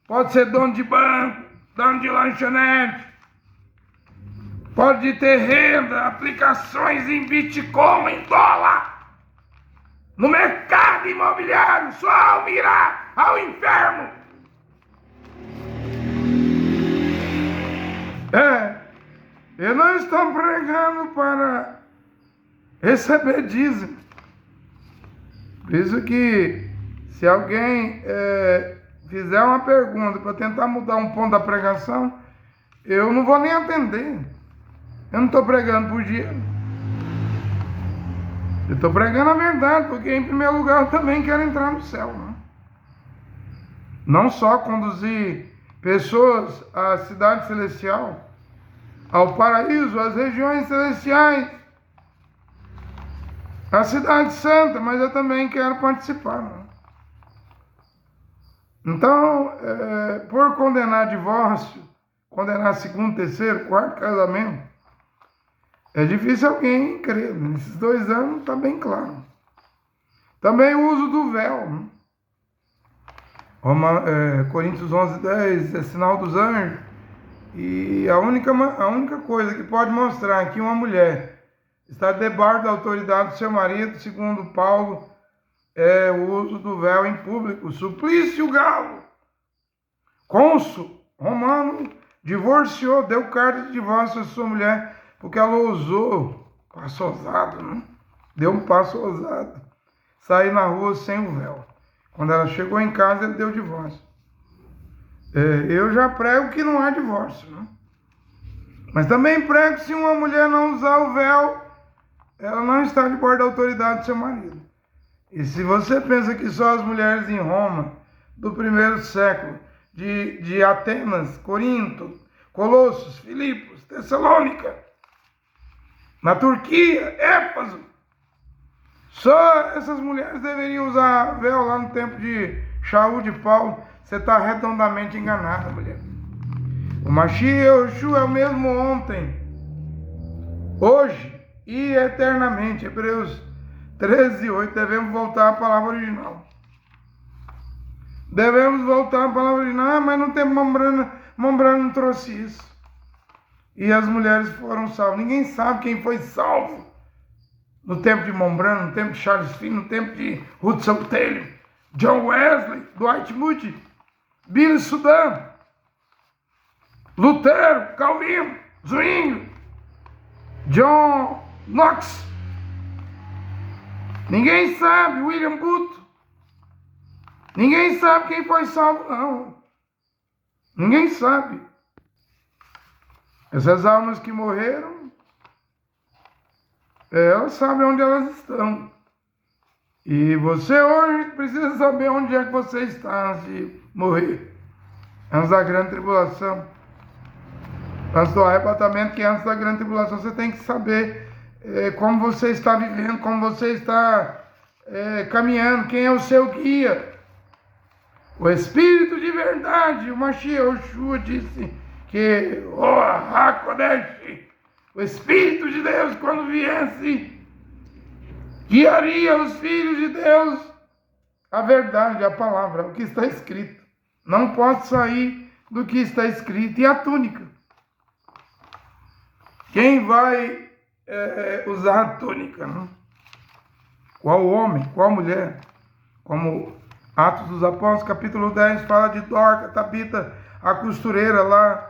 pode ser dono de banco, dono de lanchonete, pode ter renda, aplicações em Bitcoin, em dólar, no mercado imobiliário, sua alma irá ao inferno. Eu não estou pregando para receber dízimo. Por isso que se alguém fizer uma pergunta para tentar mudar um ponto da pregação, eu não vou nem atender. Eu não estou pregando por dinheiro. Eu estou pregando a verdade, porque em primeiro lugar eu também quero entrar no céu, né? Não só conduzir pessoas à cidade celestial, ao paraíso, às regiões celestiais, à cidade santa, mas eu também quero participar, né? Então, por condenar divórcio, condenar segundo, terceiro, quarto casamento, é difícil alguém crer. Nesses 2 anos está bem claro. Também o uso do véu, né? Coríntios 11:10 é sinal dos anjos. E a única coisa que pode mostrar que uma mulher está debaixo da autoridade do seu marido, segundo Paulo, é o uso do véu em público. Suplício Galo, cônsul romano, divorciou, deu carta de divórcio à sua mulher, porque ela ousou, passo ousado, né? Deu um passo ousado, sair na rua sem o véu. Quando ela chegou em casa, ele deu o divórcio. Eu já prego que não há divórcio, né? Mas também prego que se uma mulher não usar o véu, ela não está debaixo da autoridade do seu marido. E se você pensa que só as mulheres em Roma, do primeiro século, de Atenas, Corinto, Colossos, Filipos, Tessalônica, na Turquia, Éfeso, só essas mulheres deveriam usar véu lá no tempo de Shaul de Paulo. Você está redondamente enganada, mulher. O Mashiach Yeshua é o mesmo ontem, hoje e eternamente. Hebreus 13:8. Devemos voltar à palavra original. Devemos voltar à palavra original, mas no tempo Mombrana não trouxe isso. E as mulheres foram salvas. Ninguém sabe quem foi salvo no tempo de Mombrana, no tempo de Charles Finney, no tempo de Hudson Taylor, John Wesley, Dwight Moody, Billy Sudan, Lutero, Calvino, Zwingli, John Knox. Ninguém sabe, William Booth. Ninguém sabe quem foi salvo, não. Ninguém sabe. Essas almas que morreram, elas sabem onde elas estão. E você hoje precisa saber onde é que você está antes de morrer. Antes da grande tribulação. Antes do arrebatamento, que antes da grande tribulação, você tem que saber como você está vivendo, como você está caminhando, quem é o seu guia. O Espírito de verdade, o Mashiach Yeshua disse que o Espírito de Deus, quando viesse, guiaria os filhos de Deus a verdade, a palavra, o que está escrito. Não pode sair do que está escrito. E a túnica? Quem vai usar a túnica? Né? Qual homem? Qual mulher? Como Atos dos Apóstolos, capítulo 10, fala de Dorcas, Tabita, a costureira lá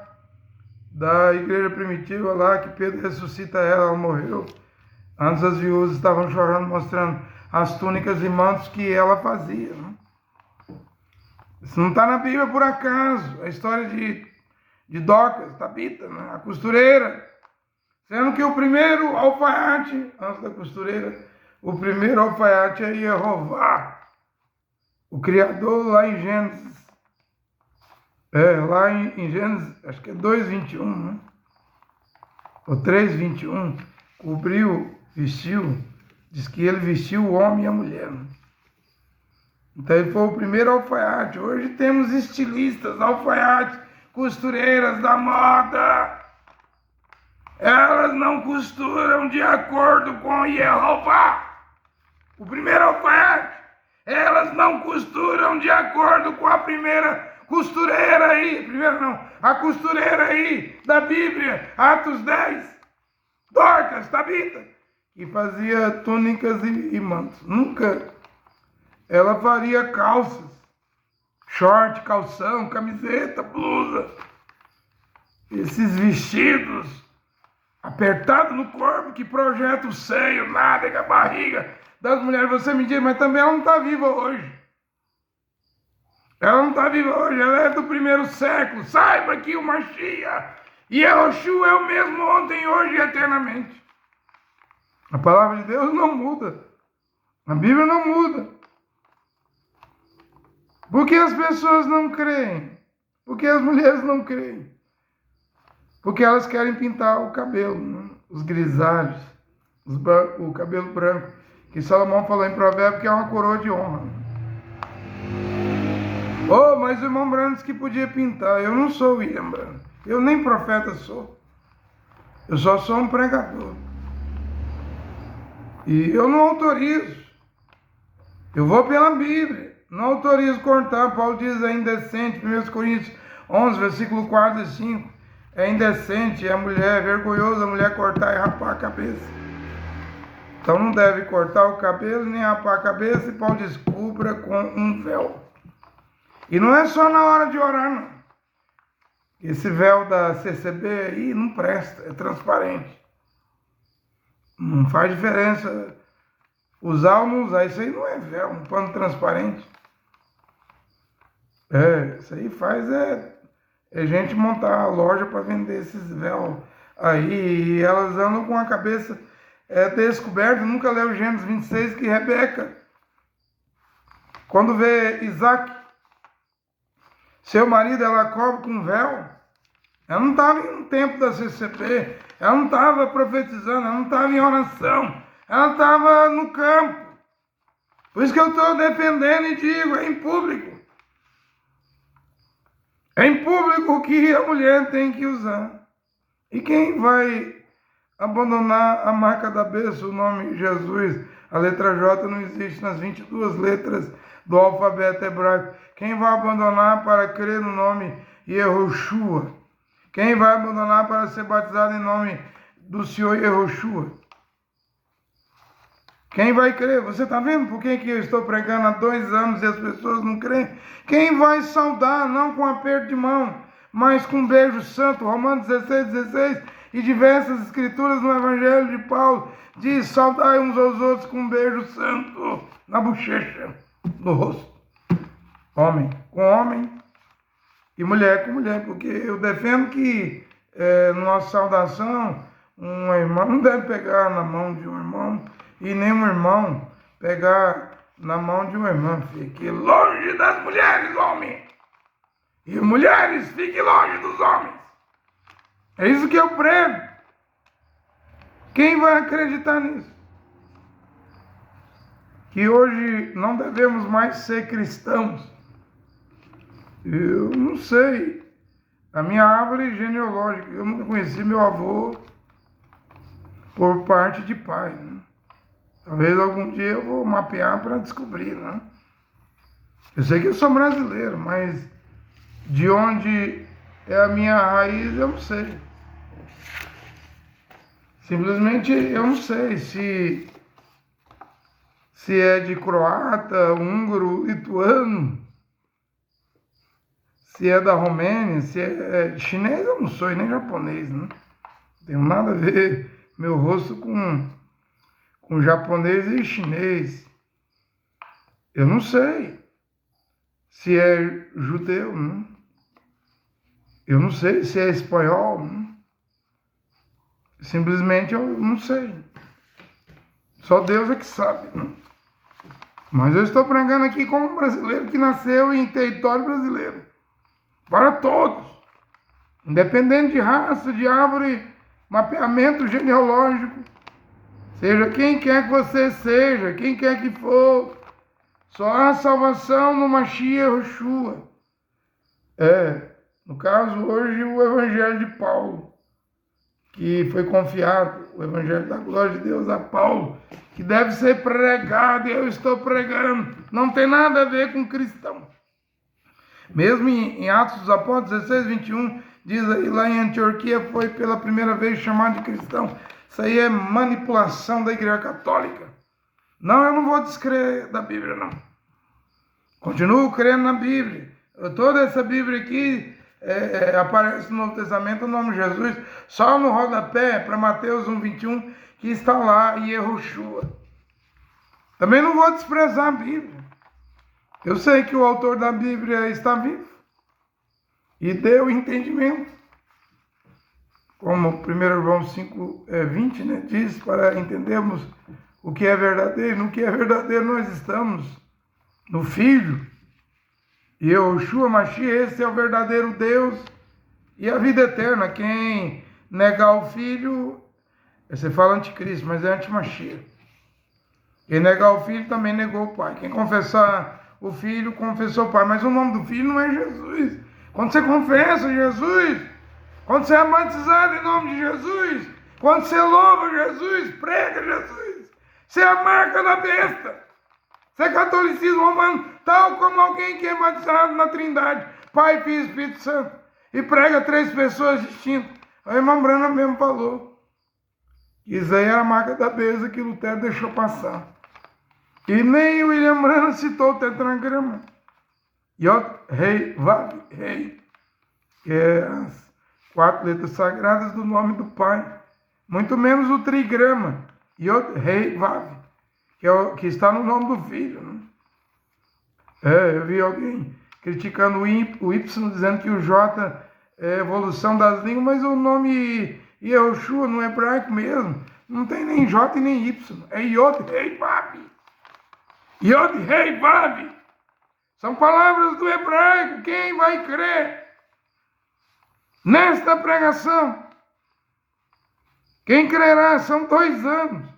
da igreja primitiva lá, que Pedro ressuscita ela morreu. Antes as viúvas estavam chorando, mostrando as túnicas e mantos que ela fazia. Né? Isso não está na Bíblia por acaso. A história de Dorcas, Tabita, né? A costureira. Sendo que o primeiro alfaiate, antes da costureira, o primeiro alfaiate é Jeová, o Criador, lá em Gênesis. Lá em Gênesis, acho que é 2:21, né? Ou 3:21, cobriu, vestiu, diz que ele vestiu o homem e a mulher. Né? Então ele foi o primeiro alfaiate. Hoje temos estilistas, alfaiates, costureiras da moda. Elas não costuram de acordo com Jeová. O primeiro alfaiate. Elas não costuram de acordo com a primeira costureira aí. Primeiro não. A costureira aí da Bíblia. Atos 10. Dorcas, Tabita. Que fazia túnicas e mantos. Nunca ela faria calças. Short, calção, camiseta, blusa. Esses vestidos apertado no corpo, que projeta o seio, nádega, a barriga das mulheres. Você me diz, mas também ela não está viva hoje. Ela não está viva hoje, ela é do primeiro século. Saiba que o Mashiach e Yeshua é o mesmo ontem, hoje e eternamente. A palavra de Deus não muda. A Bíblia não muda. Por que as pessoas não creem? Por que as mulheres não creem? Porque elas querem pintar o cabelo, né? Os grisalhos, o cabelo branco, que Salomão falou em Provérbios que é uma coroa de honra. Oh, mas o irmão Branham disse que podia pintar. Eu não sou William Branham. Eu nem profeta sou. Eu só sou um pregador. E eu não autorizo. Eu vou pela Bíblia. Não autorizo cortar. Paulo diz é indecente. 1 Coríntios 11, versículo 4 e 5. É indecente, é mulher, é vergonhoso a mulher cortar e rapar a cabeça. Então não deve cortar o cabelo nem rapar a cabeça, e Paulo diz, cubra com um véu. E não é só na hora de orar, não. Esse véu da CCB aí não presta, é transparente. Não faz diferença usar ou não usar. Isso aí não é véu, um pano transparente. Isso aí faz gente montar a loja para vender esses véus aí. E elas andam com a cabeça descoberta. Nunca leu Gênesis 26 que Rebeca, quando vê Isaac, seu marido, ela cobre com véu. Ela não estava em um tempo da CCP, ela não estava profetizando, ela não estava em oração, ela estava no campo. Por isso que eu estou defendendo e digo, é em público. É em público que a mulher tem que usar. E quem vai abandonar a marca da bênção, o nome Jesus, a letra J não existe nas 22 letras do alfabeto hebraico. Quem vai abandonar para crer no nome Yehoshua? Quem vai abandonar para ser batizado em nome do Senhor Yehoshua? Quem vai crer? Você está vendo por que eu estou pregando há 2 anos e as pessoas não creem? Quem vai saudar, não com aperto de mão, mas com um beijo santo? Romanos 16 e diversas escrituras no Evangelho de Paulo diz, saudai uns aos outros com um beijo santo na bochecha, no rosto. Homem com homem e mulher com mulher, porque eu defendo que numa saudação, um irmão não deve pegar na mão de um irmão e nem um irmão pegar na mão de uma irmã. Fique longe das mulheres, homem! E mulheres, fiquem longe dos homens! É isso que eu prego. Quem vai acreditar nisso? Que hoje não devemos mais ser cristãos. Eu não sei. A minha árvore genealógica, eu nunca conheci meu avô por parte de pai, né? Talvez algum dia eu vou mapear para descobrir, né? Eu sei que eu sou brasileiro, mas de onde é a minha raiz eu não sei. Simplesmente eu não sei se é de croata, húngaro, lituano, se é da Romênia, se é chinês, eu não sou, e nem japonês, né? Não tenho nada a ver meu rosto com japonês e chinês. Eu não sei se é judeu, né? Eu não sei se é espanhol, né? Simplesmente eu não sei. Só Deus é que sabe, né? Mas eu estou pregando aqui como um brasileiro que nasceu em território brasileiro. Para todos. Independente de raça, de árvore, mapeamento genealógico. Seja quem quer que você seja, quem quer que for. Só há salvação no Mashiach Yehoshua. No caso, hoje, o Evangelho de Paulo, que foi confiado, o Evangelho da Glória de Deus a Paulo, que deve ser pregado, e eu estou pregando. Não tem nada a ver com cristão. Mesmo em Atos dos Apóstolos 16, 21, diz aí, lá em Antioquia foi pela primeira vez chamado de cristão. Isso aí é manipulação da Igreja Católica. Não, eu não vou descrer da Bíblia, não. Continuo crendo na Bíblia. Toda essa Bíblia aqui aparece no Novo Testamento o nome de Jesus, só no rodapé, para Mateus 1, 21, que está lá, Yehoshua. Também não vou desprezar a Bíblia. Eu sei que o autor da Bíblia está vivo e deu entendimento. como 1 João 5, 20, né, diz, para entendermos o que é verdadeiro. No que é verdadeiro nós estamos, no Filho. E Yeshua Mashiach, esse é o verdadeiro Deus e a vida eterna. Quem negar o Filho, você fala anticristo, mas é anti-Mashiach. Quem negar o Filho também negou o Pai. Quem confessar o Filho, confessou o Pai. Mas o nome do Filho não é Jesus. Quando você confessa Jesus, quando você é batizado em nome de Jesus, quando você louva Jesus, prega Jesus, você é a marca da besta. Você é catolicismo romano, tal como alguém que é batizado na Trindade, Pai, Filho e Espírito Santo, e prega 3 pessoas distintas. A irmã Brana mesmo falou que isso aí era a marca da besta que Lutero deixou passar. E nem o William Brana citou o tetragrama. Yod, Rei, Vav, Rei, que é as 4 letras sagradas do nome do Pai. Muito menos o trigrama, Yod, Rei, Vav, que está no nome do Filho. Né? Eu vi alguém criticando o Y, dizendo que o J é evolução das línguas, mas o nome Yehoshua no hebraico mesmo não tem nem J e nem Y. É Yod, Rei, Vav. Yod, Rei, Vav. São palavras do hebraico. Quem vai crer nesta pregação? Quem crerá? São 2 anos.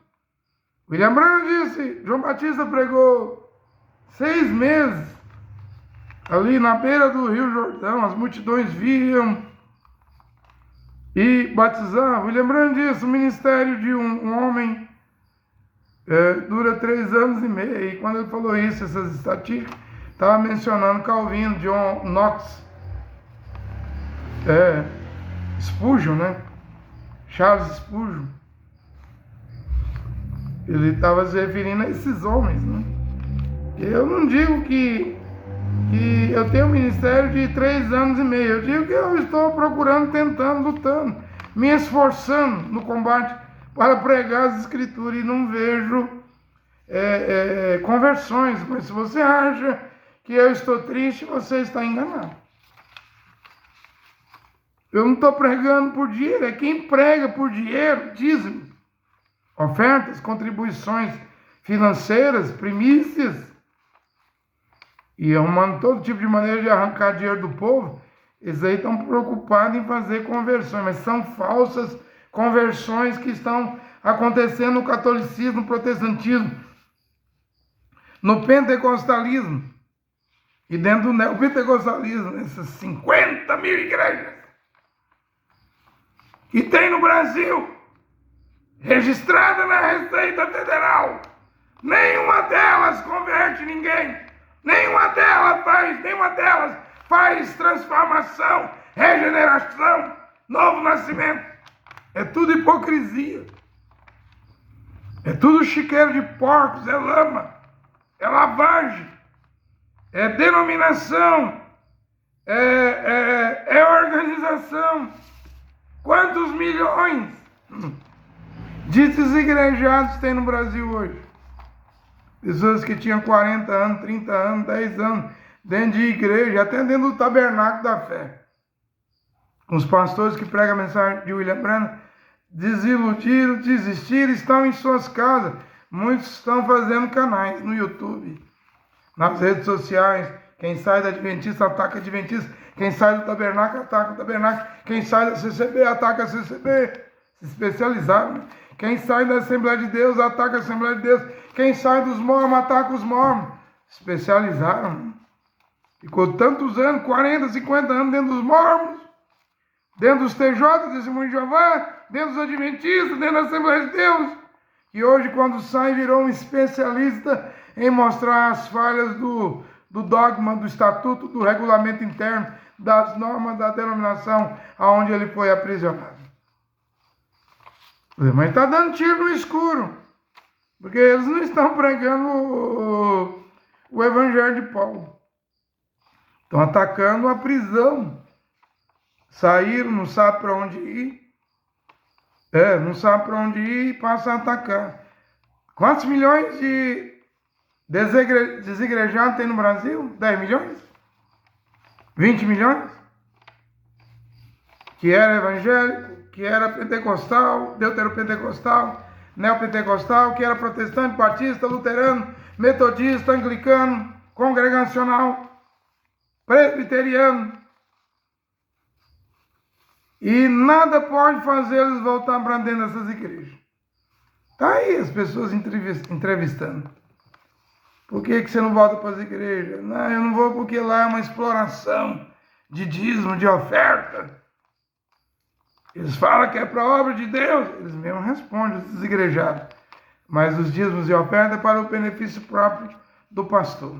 William Branham disse, João Batista pregou 6 meses ali na beira do Rio Jordão. As multidões viam e batizavam. William Branham disse, o ministério de um homem dura 3 anos e meio. E quando ele falou isso, essas estatísticas, estava mencionando Calvino, John Knox, Spurgeon, né? Charles Spurgeon. Ele estava se referindo a esses homens, né? Eu não digo que eu tenho um ministério de 3 anos e meio. Eu digo que eu estou procurando, tentando, lutando, me esforçando no combate para pregar as Escrituras e não vejo conversões. Mas se você acha que eu estou triste, você está enganado. Eu não estou pregando por dinheiro, é quem prega por dinheiro, dízimo, ofertas, contribuições financeiras, primícias, e arrumando todo tipo de maneira de arrancar dinheiro do povo. Eles aí estão preocupados em fazer conversões, mas são falsas conversões que estão acontecendo no catolicismo, no protestantismo, no pentecostalismo e dentro do neopentecostalismo, essas 50 mil igrejas que tem no Brasil, registrada na Receita Federal. Nenhuma delas converte ninguém. Nenhuma delas faz transformação, regeneração, novo nascimento. É tudo hipocrisia. É tudo chiqueiro de porcos, é lama, é lavagem, é denominação, é organização. Quantos milhões de desigrejados tem no Brasil hoje? Pessoas que tinham 40 anos, 30 anos, 10 anos, dentro de igreja, até dentro do tabernáculo da fé. Os pastores que pregam a mensagem de William Branham desiludiram, desistiram, estão em suas casas. Muitos estão fazendo canais no YouTube, nas redes sociais. Quem sai da Adventista ataca a Adventista. Quem sai do tabernáculo ataca o tabernáculo. Quem sai da CCB ataca a CCB. Se especializaram, né? Quem sai da Assembleia de Deus ataca a Assembleia de Deus. Quem sai dos mormons ataca os mormons. Se especializaram, né? Ficou tantos anos, 40, 50 anos dentro dos mormons, dentro dos TJ, Testemunho de Jeová, dentro dos Adventistas, dentro da Assembleia de Deus. E hoje, quando sai, virou um especialista em mostrar as falhas do dogma, do estatuto, do regulamento interno, das normas da denominação aonde ele foi aprisionado. Mas está dando tiro no escuro, porque eles não estão pregando o Evangelho de Paulo. Estão atacando a prisão. Saíram, não sabe para onde ir. Não sabe para onde ir e passa a atacar. Quantos milhões de desigrejados tem no Brasil? 10 milhões? 20 milhões? Que era evangélico, que era pentecostal, deuteropentecostal, neopentecostal, que era protestante, batista, luterano, metodista, anglicano, congregacional, presbiteriano. E nada pode fazê-los voltar para dentro dessas igrejas. Tá aí as pessoas entrevistando. Por que você não volta para as igrejas? Não, eu não vou porque lá é uma exploração de dízimo, de oferta. Eles falam que é para a obra de Deus. Eles mesmos respondem, os desigrejados. Mas os dízimos e oferta é para o benefício próprio do pastor.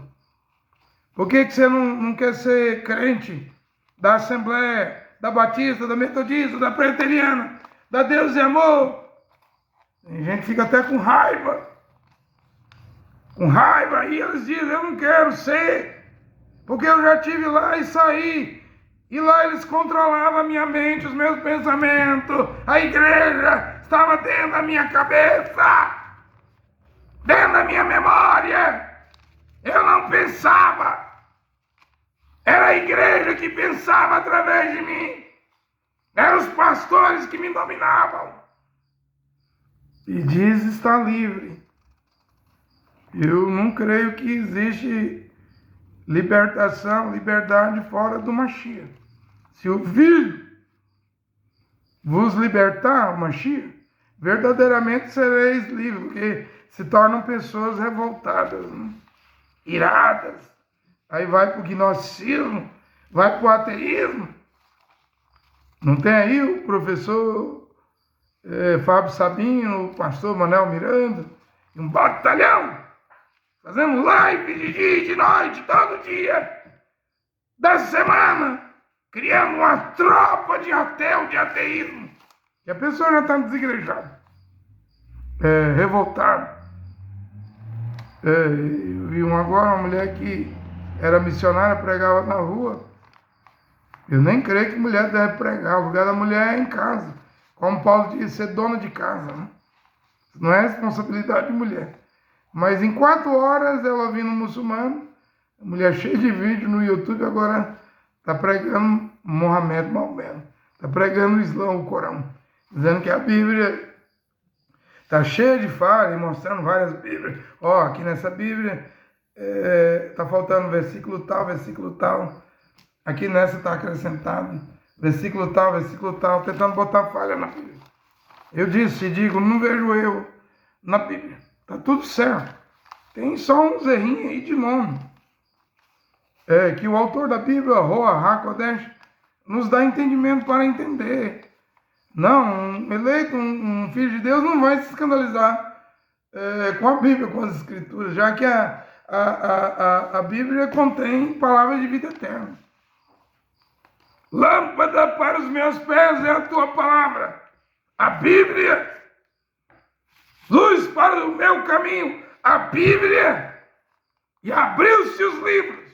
Por que você não quer ser crente da Assembleia, da Batista, da Metodista, da Presbiteriana, da Deus e Amor? Tem gente que fica até com raiva. Com raiva, e eles dizem, eu não quero ser, porque eu já estive lá e saí, e lá eles controlavam a minha mente, os meus pensamentos, a igreja estava dentro da minha cabeça, dentro da minha memória, eu não pensava, era a igreja que pensava através de mim, eram os pastores que me dominavam, e diz estar livre. Eu não creio que existe libertação, liberdade fora do Mashiach. Se o Filho vos libertar, o Mashiach, verdadeiramente sereis livres, porque se tornam pessoas revoltadas, né? Iradas. Aí vai para o gnosticismo, vai para o ateísmo. Não tem aí o professor Fábio Sabino, o pastor Manuel Miranda, um batalhão. Fazemos live de dia e de noite, todo dia da semana, criando uma tropa de ateu, de ateísmo. E a pessoa já está desigrejada, revoltada. Eu vi agora uma mulher que era missionária, pregava na rua. Eu nem creio que mulher deve pregar, o lugar da mulher é em casa. Como Paulo disse, ser dona de casa, né? Não é responsabilidade de mulher. Mas em 4 horas ela ouvindo um muçulmano, mulher cheia de vídeo no YouTube, agora está pregando Mohamed Maomé, está pregando o Islã, o Corão, dizendo que a Bíblia está cheia de falhas, mostrando várias Bíblias. Aqui nessa Bíblia está faltando versículo tal, aqui nessa está acrescentado versículo tal, tentando botar falha na Bíblia. Eu digo, não vejo eu na Bíblia. Tá tudo certo. Tem só uns errinhos aí de nome. Que o autor da Bíblia, Roa HaKodesh, nos dá entendimento para entender. Não, um eleito, um filho de Deus não vai se escandalizar com a Bíblia, com as Escrituras, já que a Bíblia contém palavras de vida eterna. Lâmpada para os meus pés é a tua palavra. A Bíblia. Luz para o meu caminho, a Bíblia, e abriu-se os livros.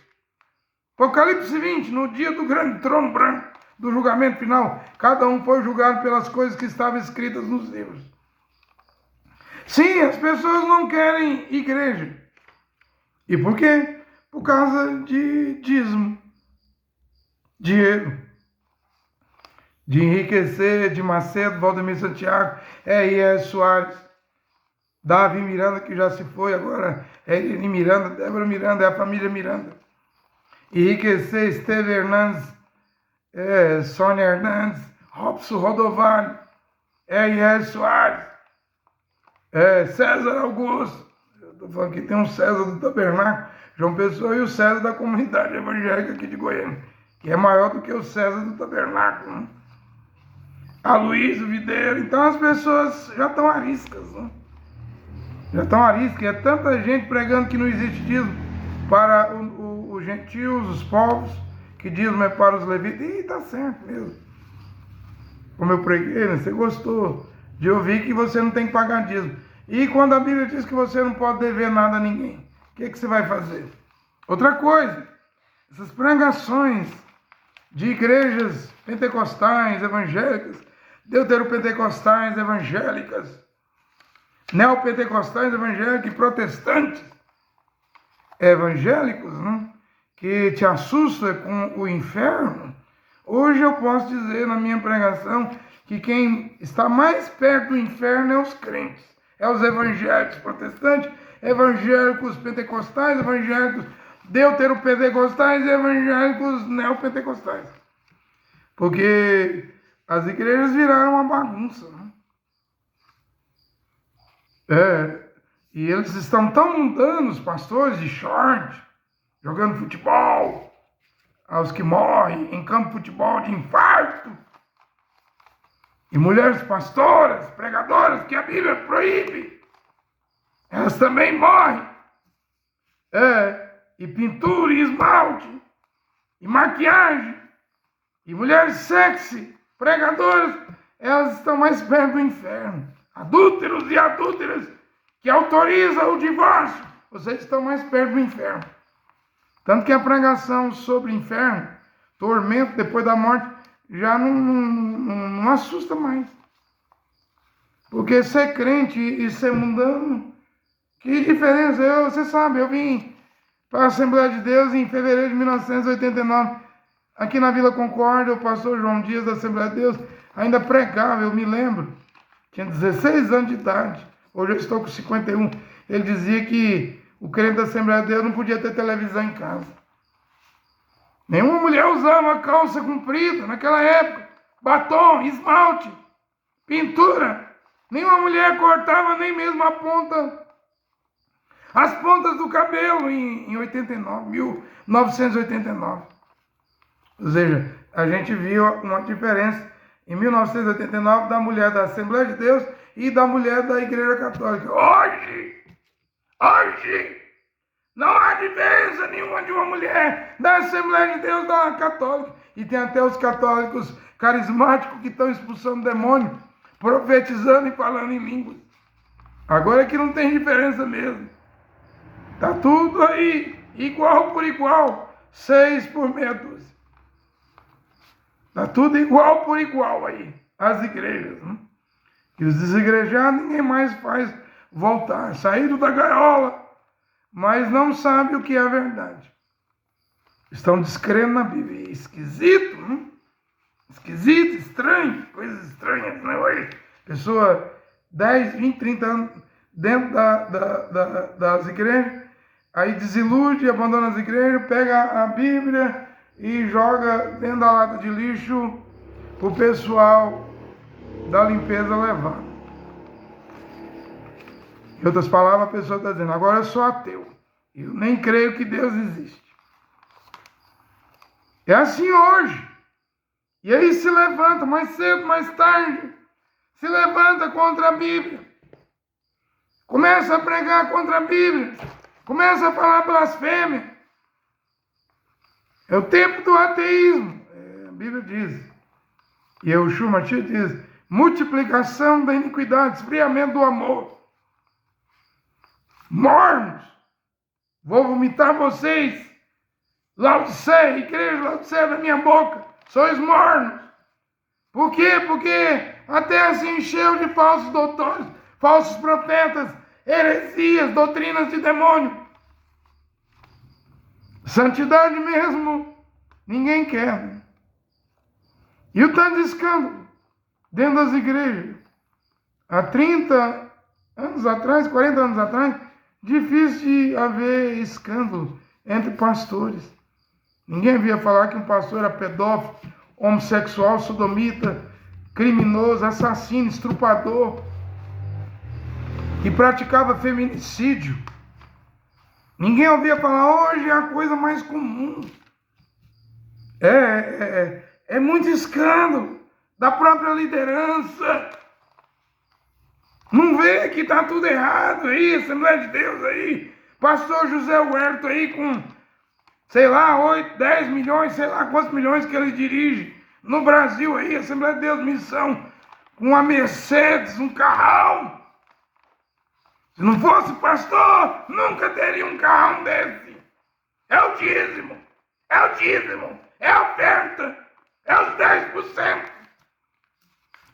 Apocalipse 20, no dia do grande trono branco, do julgamento final, cada um foi julgado pelas coisas que estavam escritas nos livros. Sim, as pessoas não querem igreja. E por quê? Por causa de dízimo, dinheiro, de enriquecer, de Macedo, Valdemir Santiago, I.R. Soares, Davi Miranda, que já se foi, agora é Irene Miranda, Débora Miranda, é a família Miranda. Enriquecer, Esteve Hernandes, Sônia Hernandes, Robson Rodovalho, R.R. Soares, César Augusto. Eu estou falando que tem um César do Tabernáculo, João Pessoa, e o César da comunidade evangélica aqui de Goiânia, que é maior do que o César do Tabernáculo, né? Aloysio Videira. Então as pessoas já estão ariscas, né? Já estão ariscas, é tanta gente pregando que não existe dízimo para os gentios, os povos, que dízimo é para os levitas. E está certo mesmo. Como eu preguei, né? Você gostou de ouvir que você não tem que pagar dízimo. E quando a Bíblia diz que você não pode dever nada a ninguém, o que você vai fazer? Outra coisa, essas pregações de igrejas pentecostais, evangélicas, deuteropentecostais, evangélicas, neopentecostais, evangélicos e protestantes evangélicos, né, que te assusta com o inferno. Hoje eu posso dizer na minha pregação que quem está mais perto do inferno é os crentes. É os evangélicos protestantes, evangélicos pentecostais, evangélicos deuteropentecostais e evangélicos neopentecostais. Porque as igrejas viraram uma bagunça, né? E eles estão tão mundanos, pastores de short, jogando futebol, aos que morrem em campo de futebol de infarto, e mulheres pastoras, pregadoras, que a Bíblia proíbe, elas também morrem. E pintura, e esmalte, e maquiagem, e mulheres sexy, pregadoras, elas estão mais perto do inferno. Adúlteros e adúlteras que autorizam o divórcio, vocês estão mais perto do inferno. Tanto que a pregação sobre inferno, tormento depois da morte, já não assusta mais. Porque ser crente e ser mundano, que diferença? Você sabe, eu vim para a Assembleia de Deus em fevereiro de 1989, aqui na Vila Concórdia, o pastor João Dias da Assembleia de Deus ainda pregava, eu me lembro, tinha 16 anos de idade, hoje eu estou com 51, ele dizia que o crente da Assembleia de Deus não podia ter televisão em casa. Nenhuma mulher usava calça comprida naquela época, batom, esmalte, pintura. Nenhuma mulher cortava nem mesmo as pontas do cabelo em 1989. Ou seja, a gente viu uma diferença em 1989 da mulher da Assembleia de Deus e da mulher da Igreja Católica. Hoje, não há diferença nenhuma de uma mulher da Assembleia de Deus da Católica. E tem até os católicos carismáticos que estão expulsando demônio, profetizando e falando em línguas. Agora é que não tem diferença mesmo. Está tudo aí, igual por igual, 6 por meia dúzia. Está tudo igual por igual aí, as igrejas. Né? E os desigrejados ninguém mais faz voltar. Saíram da gaiola, mas não sabem o que é a verdade. Estão descrendo na Bíblia. Esquisito, né? Esquisito, estranho, coisas estranhas, né? Hoje, pessoa 10, 20, 30 anos dentro das igrejas, aí desilude, abandona as igrejas, pega a Bíblia e joga dentro da lata de lixo para o pessoal da limpeza levar. Em outras palavras, a pessoa está dizendo, agora eu sou ateu, eu nem creio que Deus existe. É assim hoje. E aí se levanta, mais cedo, mais tarde, se levanta contra a Bíblia. Começa a pregar contra a Bíblia. Começa a falar blasfêmia. É o tempo do ateísmo. A Bíblia diz. E o Schumacher diz, multiplicação da iniquidade, esfriamento do amor. Mornos, vou vomitar vocês. Laodiceia, igreja Laodiceia da minha boca. Sois mornos. Por quê? Porque a terra se encheu de falsos doutores, falsos profetas, heresias, doutrinas de demônio. Santidade mesmo, ninguém quer. Né? E o tanto de escândalo dentro das igrejas. Há 30 anos atrás, 40 anos atrás, difícil de haver escândalo entre pastores. Ninguém via falar que um pastor era pedófilo, homossexual, sodomita, criminoso, assassino, estrupador, que praticava feminicídio. Ninguém ouvia falar, hoje é a coisa mais comum. É muito escândalo da própria liderança. Não vê que está tudo errado aí, Assembleia de Deus aí, pastor José Huerto aí com, sei lá, 8, 10 milhões, sei lá quantos milhões que ele dirige no Brasil aí, Assembleia de Deus Missão, com uma Mercedes, um carrão. Se não fosse pastor, nunca teria um carrão desse. É o dízimo, é a oferta, é os 10%.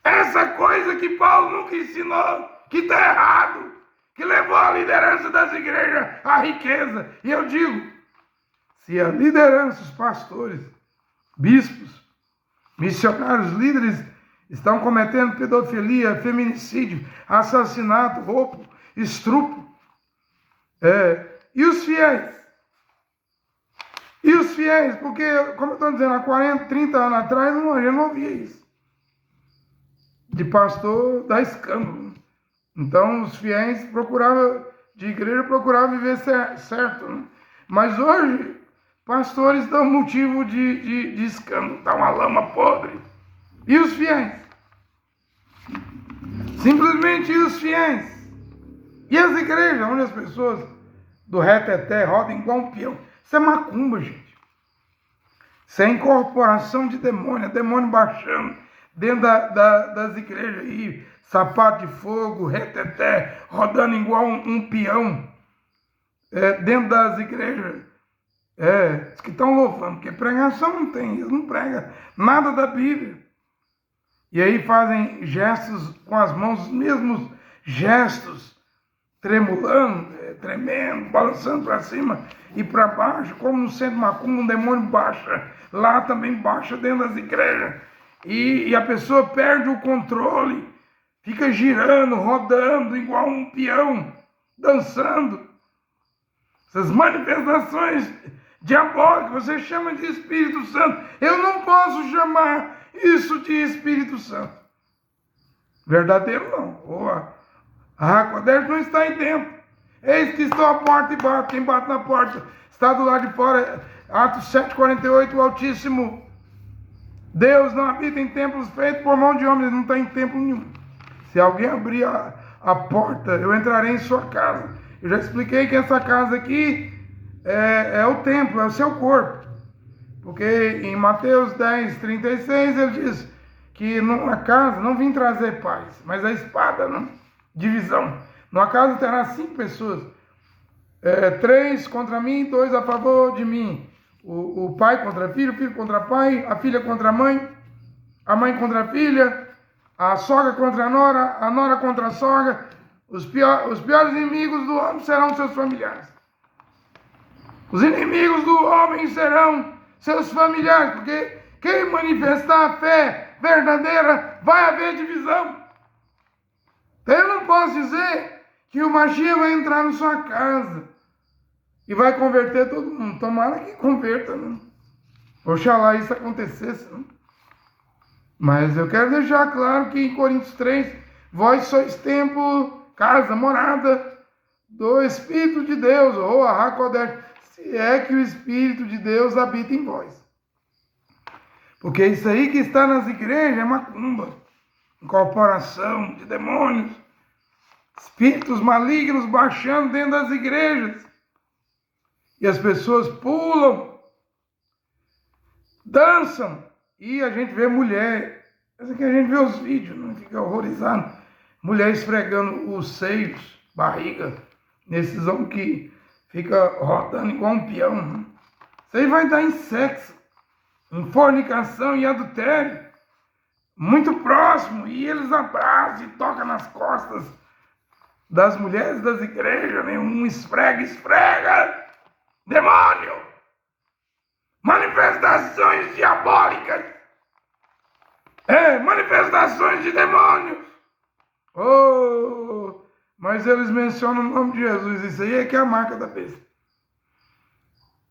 Essa coisa que Paulo nunca ensinou, que está errado, que levou a liderança das igrejas à riqueza. E eu digo, se a liderança, os pastores, bispos, missionários, líderes estão cometendo pedofilia, feminicídio, assassinato, roubo, estupro. E os fiéis? E os fiéis? Porque, como eu estou dizendo, há 40, 30 anos atrás, a gente não ouvia isso. De pastor dar escândalo. Então, os fiéis de igreja procuravam viver certo. Né? Mas hoje, pastores dão motivo de escândalo. Está uma lama podre. E os fiéis? Simplesmente os fiéis. E as igrejas, onde as pessoas do reteté rodam igual um peão. Isso é macumba, gente. Isso é incorporação de demônio, demônio baixando dentro das igrejas aí, sapato de fogo, reteté, rodando igual um peão dentro das igrejas. Os que estão louvando, porque pregação não tem, eles não pregam nada da Bíblia. E aí fazem gestos com as mãos, os mesmos gestos, tremulando, tremendo, balançando para cima e para baixo, como no centro macumba, um demônio baixa, lá também baixa dentro das igrejas. E a pessoa perde o controle, fica girando, rodando, igual um peão, dançando. Essas manifestações diabólicas, você chama de Espírito Santo. Eu não posso chamar isso de Espírito Santo. Verdadeiro não. A Hakodesh não está aí dentro. Eis que estou à porta e bato. Quem bate na porta está do lado de fora. Atos 7,48, o Altíssimo Deus não habita em templos feitos por mão de homens, ele não está em templo nenhum. Se alguém abrir a porta, eu entrarei em sua casa. Eu já expliquei que essa casa aqui é o templo, é o seu corpo. Porque em Mateus 10:36 ele diz que numa casa não vim trazer paz, mas a espada, não? Divisão. Numa casa terá 5 pessoas. 3 contra mim, 2 a favor de mim. O pai contra filho, o filho contra pai, a filha contra a mãe contra a filha, a sogra contra a nora contra a sogra. Os piores inimigos do homem serão seus familiares. Os inimigos do homem serão seus familiares, porque quem manifestar a fé verdadeira vai haver divisão. Eu não posso dizer que o Mashiach vai entrar na sua casa e vai converter todo mundo. Tomara que converta, né? Oxalá isso acontecesse, né? Mas eu quero deixar claro que em Coríntios 3, vós sois templo, casa, morada do Espírito de Deus, ou a Hakodesh, se é que o Espírito de Deus habita em vós. Porque isso aí que está nas igrejas é macumba, incorporação de demônios, espíritos malignos baixando dentro das igrejas. E as pessoas pulam, dançam, e a gente vê mulher, essa aqui a gente vê os vídeos, não fica horrorizado, mulher esfregando os seios, barriga, nesses homens que fica rodando igual um peão. Né? Isso aí vai dar em sexo, em fornicação e adultério, muito próximo, e eles abraçam e tocam nas costas das mulheres das igrejas, né? Um esfrega, demônio, manifestações diabólicas, manifestações de demônios. Mas eles mencionam o nome de Jesus, isso aí é que é a marca da besta.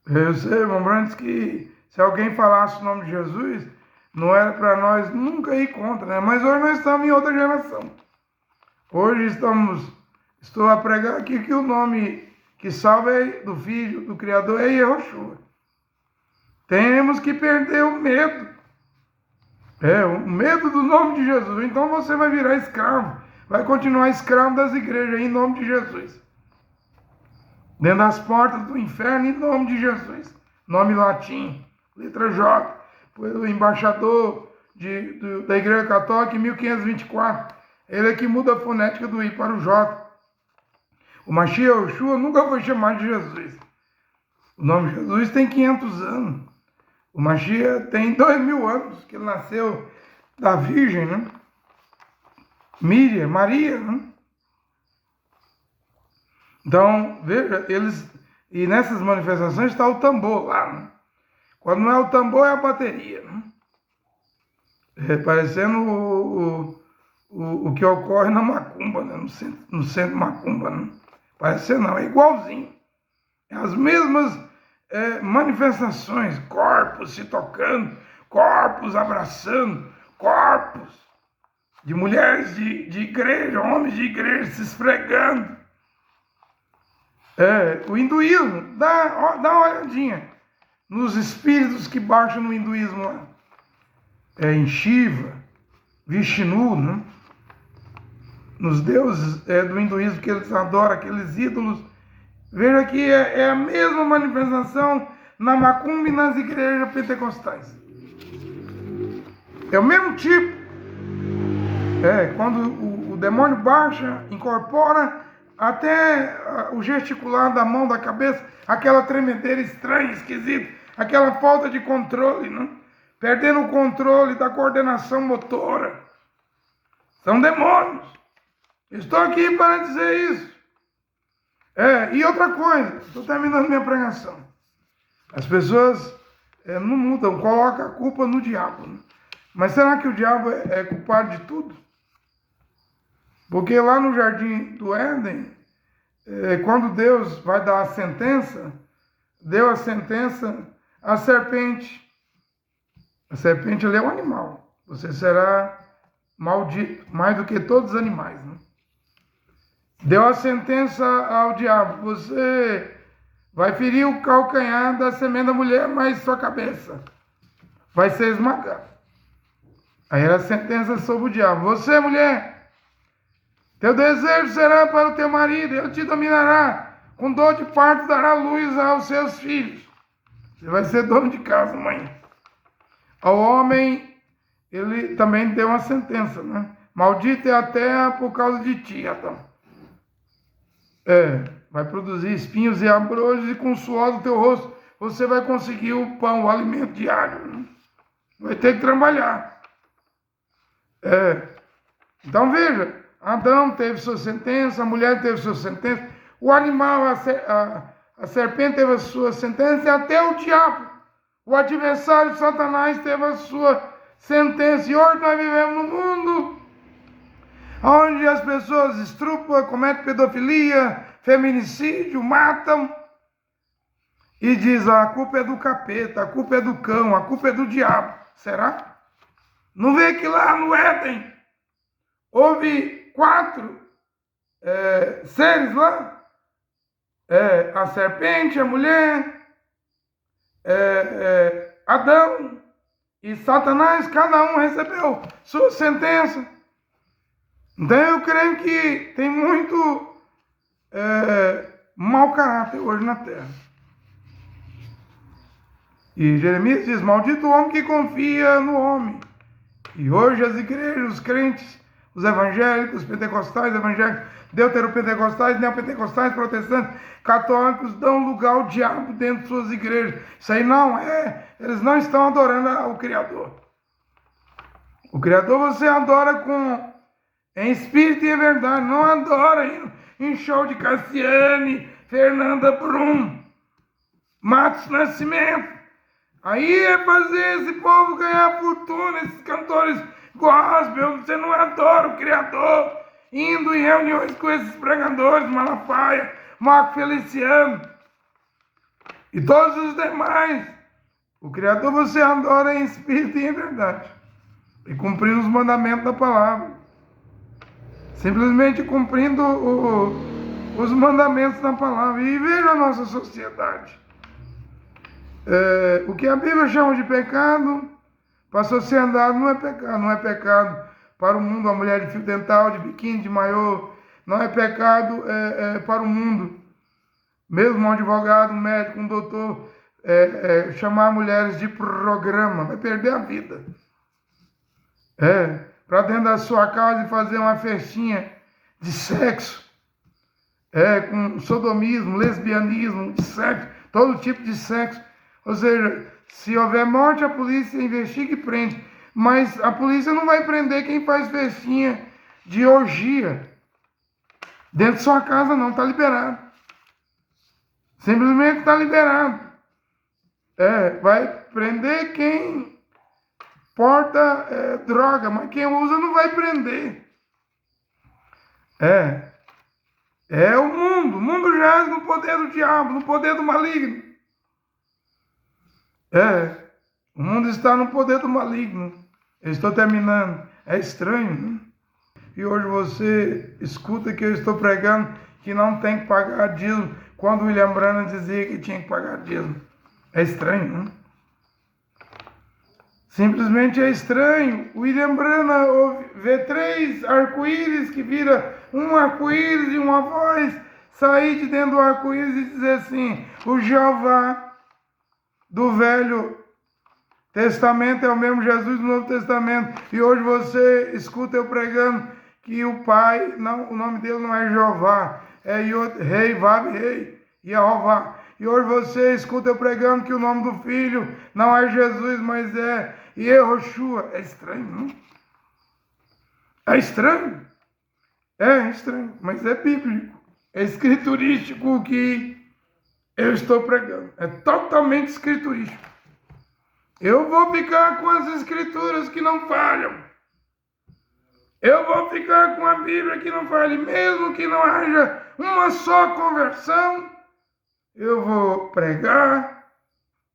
Eu sei, irmão Brandes, que se alguém falasse o nome de Jesus, não era para nós nunca ir contra, né? Mas hoje nós estamos em outra geração. Hoje estou a pregar aqui que o nome que salva do Filho, do Criador, é Yehoshua. Temos que perder o medo. O medo do nome de Jesus. Então você vai virar escravo. Vai continuar escravo das igrejas em nome de Jesus. Dentro das portas do inferno em nome de Jesus. Nome latim, letra J. Foi o embaixador da Igreja Católica em 1524. Ele é que muda a fonética do I para o J. O Mashiach Yehoshua nunca foi chamado de Jesus. O nome de Jesus tem 500 anos. O Mashiach tem 2000 anos, que ele nasceu da Virgem, né? Maria, né? Então, veja, e nessas manifestações está o tambor lá, né? Quando não é o tambor, é a bateria, né? parecendo o que ocorre na macumba, né? No centro macumba, né? Parecendo não, é igualzinho. É as mesmas manifestações, corpos se tocando, corpos abraçando, corpos de mulheres de igreja, homens de igreja se esfregando. O hinduísmo, dá uma olhadinha nos espíritos que baixam no hinduísmo lá. Em Shiva, Vishnu, né? Nos deuses do hinduísmo que eles adoram, aqueles ídolos. Veja que é a mesma manifestação na macumba e nas igrejas pentecostais. É o mesmo tipo. Quando o demônio baixa, incorpora até o gesticular da mão, da cabeça, aquela tremedeira estranha, esquisita, aquela falta de controle, né? Perdendo o controle da coordenação motora. São demônios. Estou aqui para dizer isso. E outra coisa, estou terminando minha pregação. As pessoas não mudam, colocam a culpa no diabo. Né? Mas será que o diabo é culpado de tudo? Porque lá no jardim do Éden, quando Deus vai dar a sentença, deu a sentença à serpente. A serpente ali é um animal. Você será maldito, mais do que todos os animais. Né? Deu a sentença ao diabo. Você vai ferir o calcanhar da semente da mulher, mas sua cabeça vai ser esmagada. Aí era a sentença sobre o diabo. Você, mulher, teu desejo será para o teu marido, ele te dominará. Com dor de parto dará luz aos seus filhos. Você vai ser dono de casa, mãe. Ao homem, ele também deu uma sentença, né? Maldita é a terra por causa de ti, Adão. Vai produzir espinhos e abrolhos e com o suor do teu rosto você vai conseguir o pão, o alimento diário. Né? Vai ter que trabalhar. Então veja, Adão teve sua sentença, a mulher teve sua sentença, o animal, a serpente teve a sua sentença e até o diabo, o adversário Satanás teve a sua sentença. E hoje nós vivemos num mundo onde as pessoas estrupam, cometem pedofilia, feminicídio, matam e diz: a culpa é do capeta, a culpa é do cão, a culpa é do diabo. Será? Não vê que lá no Éden houve 4 seres lá? A serpente, a mulher, Adão e Satanás, cada um recebeu sua sentença. Então eu creio que tem muito mau caráter hoje na terra. E Jeremias diz: maldito o homem que confia no homem. E hoje as igrejas, os crentes, os evangélicos, os pentecostais, evangélicos, deuteropentecostais, neopentecostais, protestantes, católicos, dão lugar ao diabo dentro de suas igrejas. Isso aí não eles não estão adorando o Criador. O Criador você adora em espírito e em verdade, não adora em show de Cassiane, Fernanda Brum, Matos Nascimento. Aí é fazer esse povo ganhar fortuna, esses cantores gospel. Você não adora o Criador, indo em reuniões com esses pregadores, Malafaia, Marco Feliciano e todos os demais. O Criador você adora em espírito e em verdade, e cumprindo os mandamentos da palavra. Simplesmente cumprindo os mandamentos da palavra. E veja a nossa sociedade. O que a Bíblia chama de pecado, para a sociedade não é pecado. Não é pecado para o mundo a mulher de fio dental, de biquíni, de maiô. Não é pecado para o mundo. Mesmo um advogado, um médico, um doutor, chamar mulheres de programa, vai perder a vida. Para dentro da sua casa e fazer uma festinha de sexo, com sodomismo, lesbianismo, de sexo, todo tipo de sexo. Ou seja, se houver morte, a polícia investiga e prende. Mas a polícia não vai prender quem faz festinha de orgia dentro de sua casa, não. Está liberado. Simplesmente está liberado. Vai prender quem porta droga, mas quem usa não vai prender. É o mundo. O mundo jaz no poder do diabo, no poder do maligno. O mundo está no poder do maligno. Eu estou terminando. É estranho, né? E hoje você escuta que eu estou pregando que não tem que pagar dízimo, quando o William Branham dizia que tinha que pagar dízimo. É estranho, né? Simplesmente é estranho. O William Branham vê 3 arco-íris que vira um arco-íris e uma voz sair de dentro do arco-íris e dizer assim: o Jeová do Velho Testamento é o mesmo Jesus do Novo Testamento. E hoje você escuta eu pregando que o Pai, não, o nome dele não é Jeová, é Yod, Rei, Vav, Rei, Yehová. E hoje você escuta eu pregando que o nome do Filho não é Jesus, mas é Yehoshua. É estranho, não? É estranho? É estranho, mas é bíblico. É escriturístico o que eu estou pregando. É totalmente escriturístico. Eu vou ficar com as escrituras que não falham. Eu vou ficar com a Bíblia que não falha. Mesmo que não haja uma só conversão, eu vou pregar,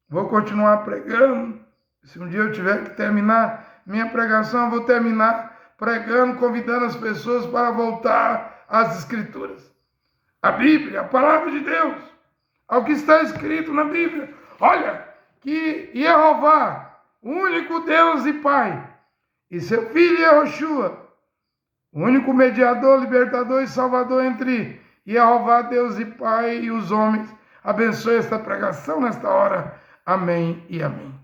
vou continuar pregando. Se um dia eu tiver que terminar minha pregação, eu vou terminar pregando, convidando as pessoas para voltar às Escrituras. A Bíblia, a Palavra de Deus, ao que está escrito na Bíblia. Olha, que Jeová, o único Deus e Pai, e seu Filho Yehoshua, o único mediador, libertador e salvador entre Jeová, Deus e Pai e os homens, abençoe esta pregação nesta hora. Amém e amém.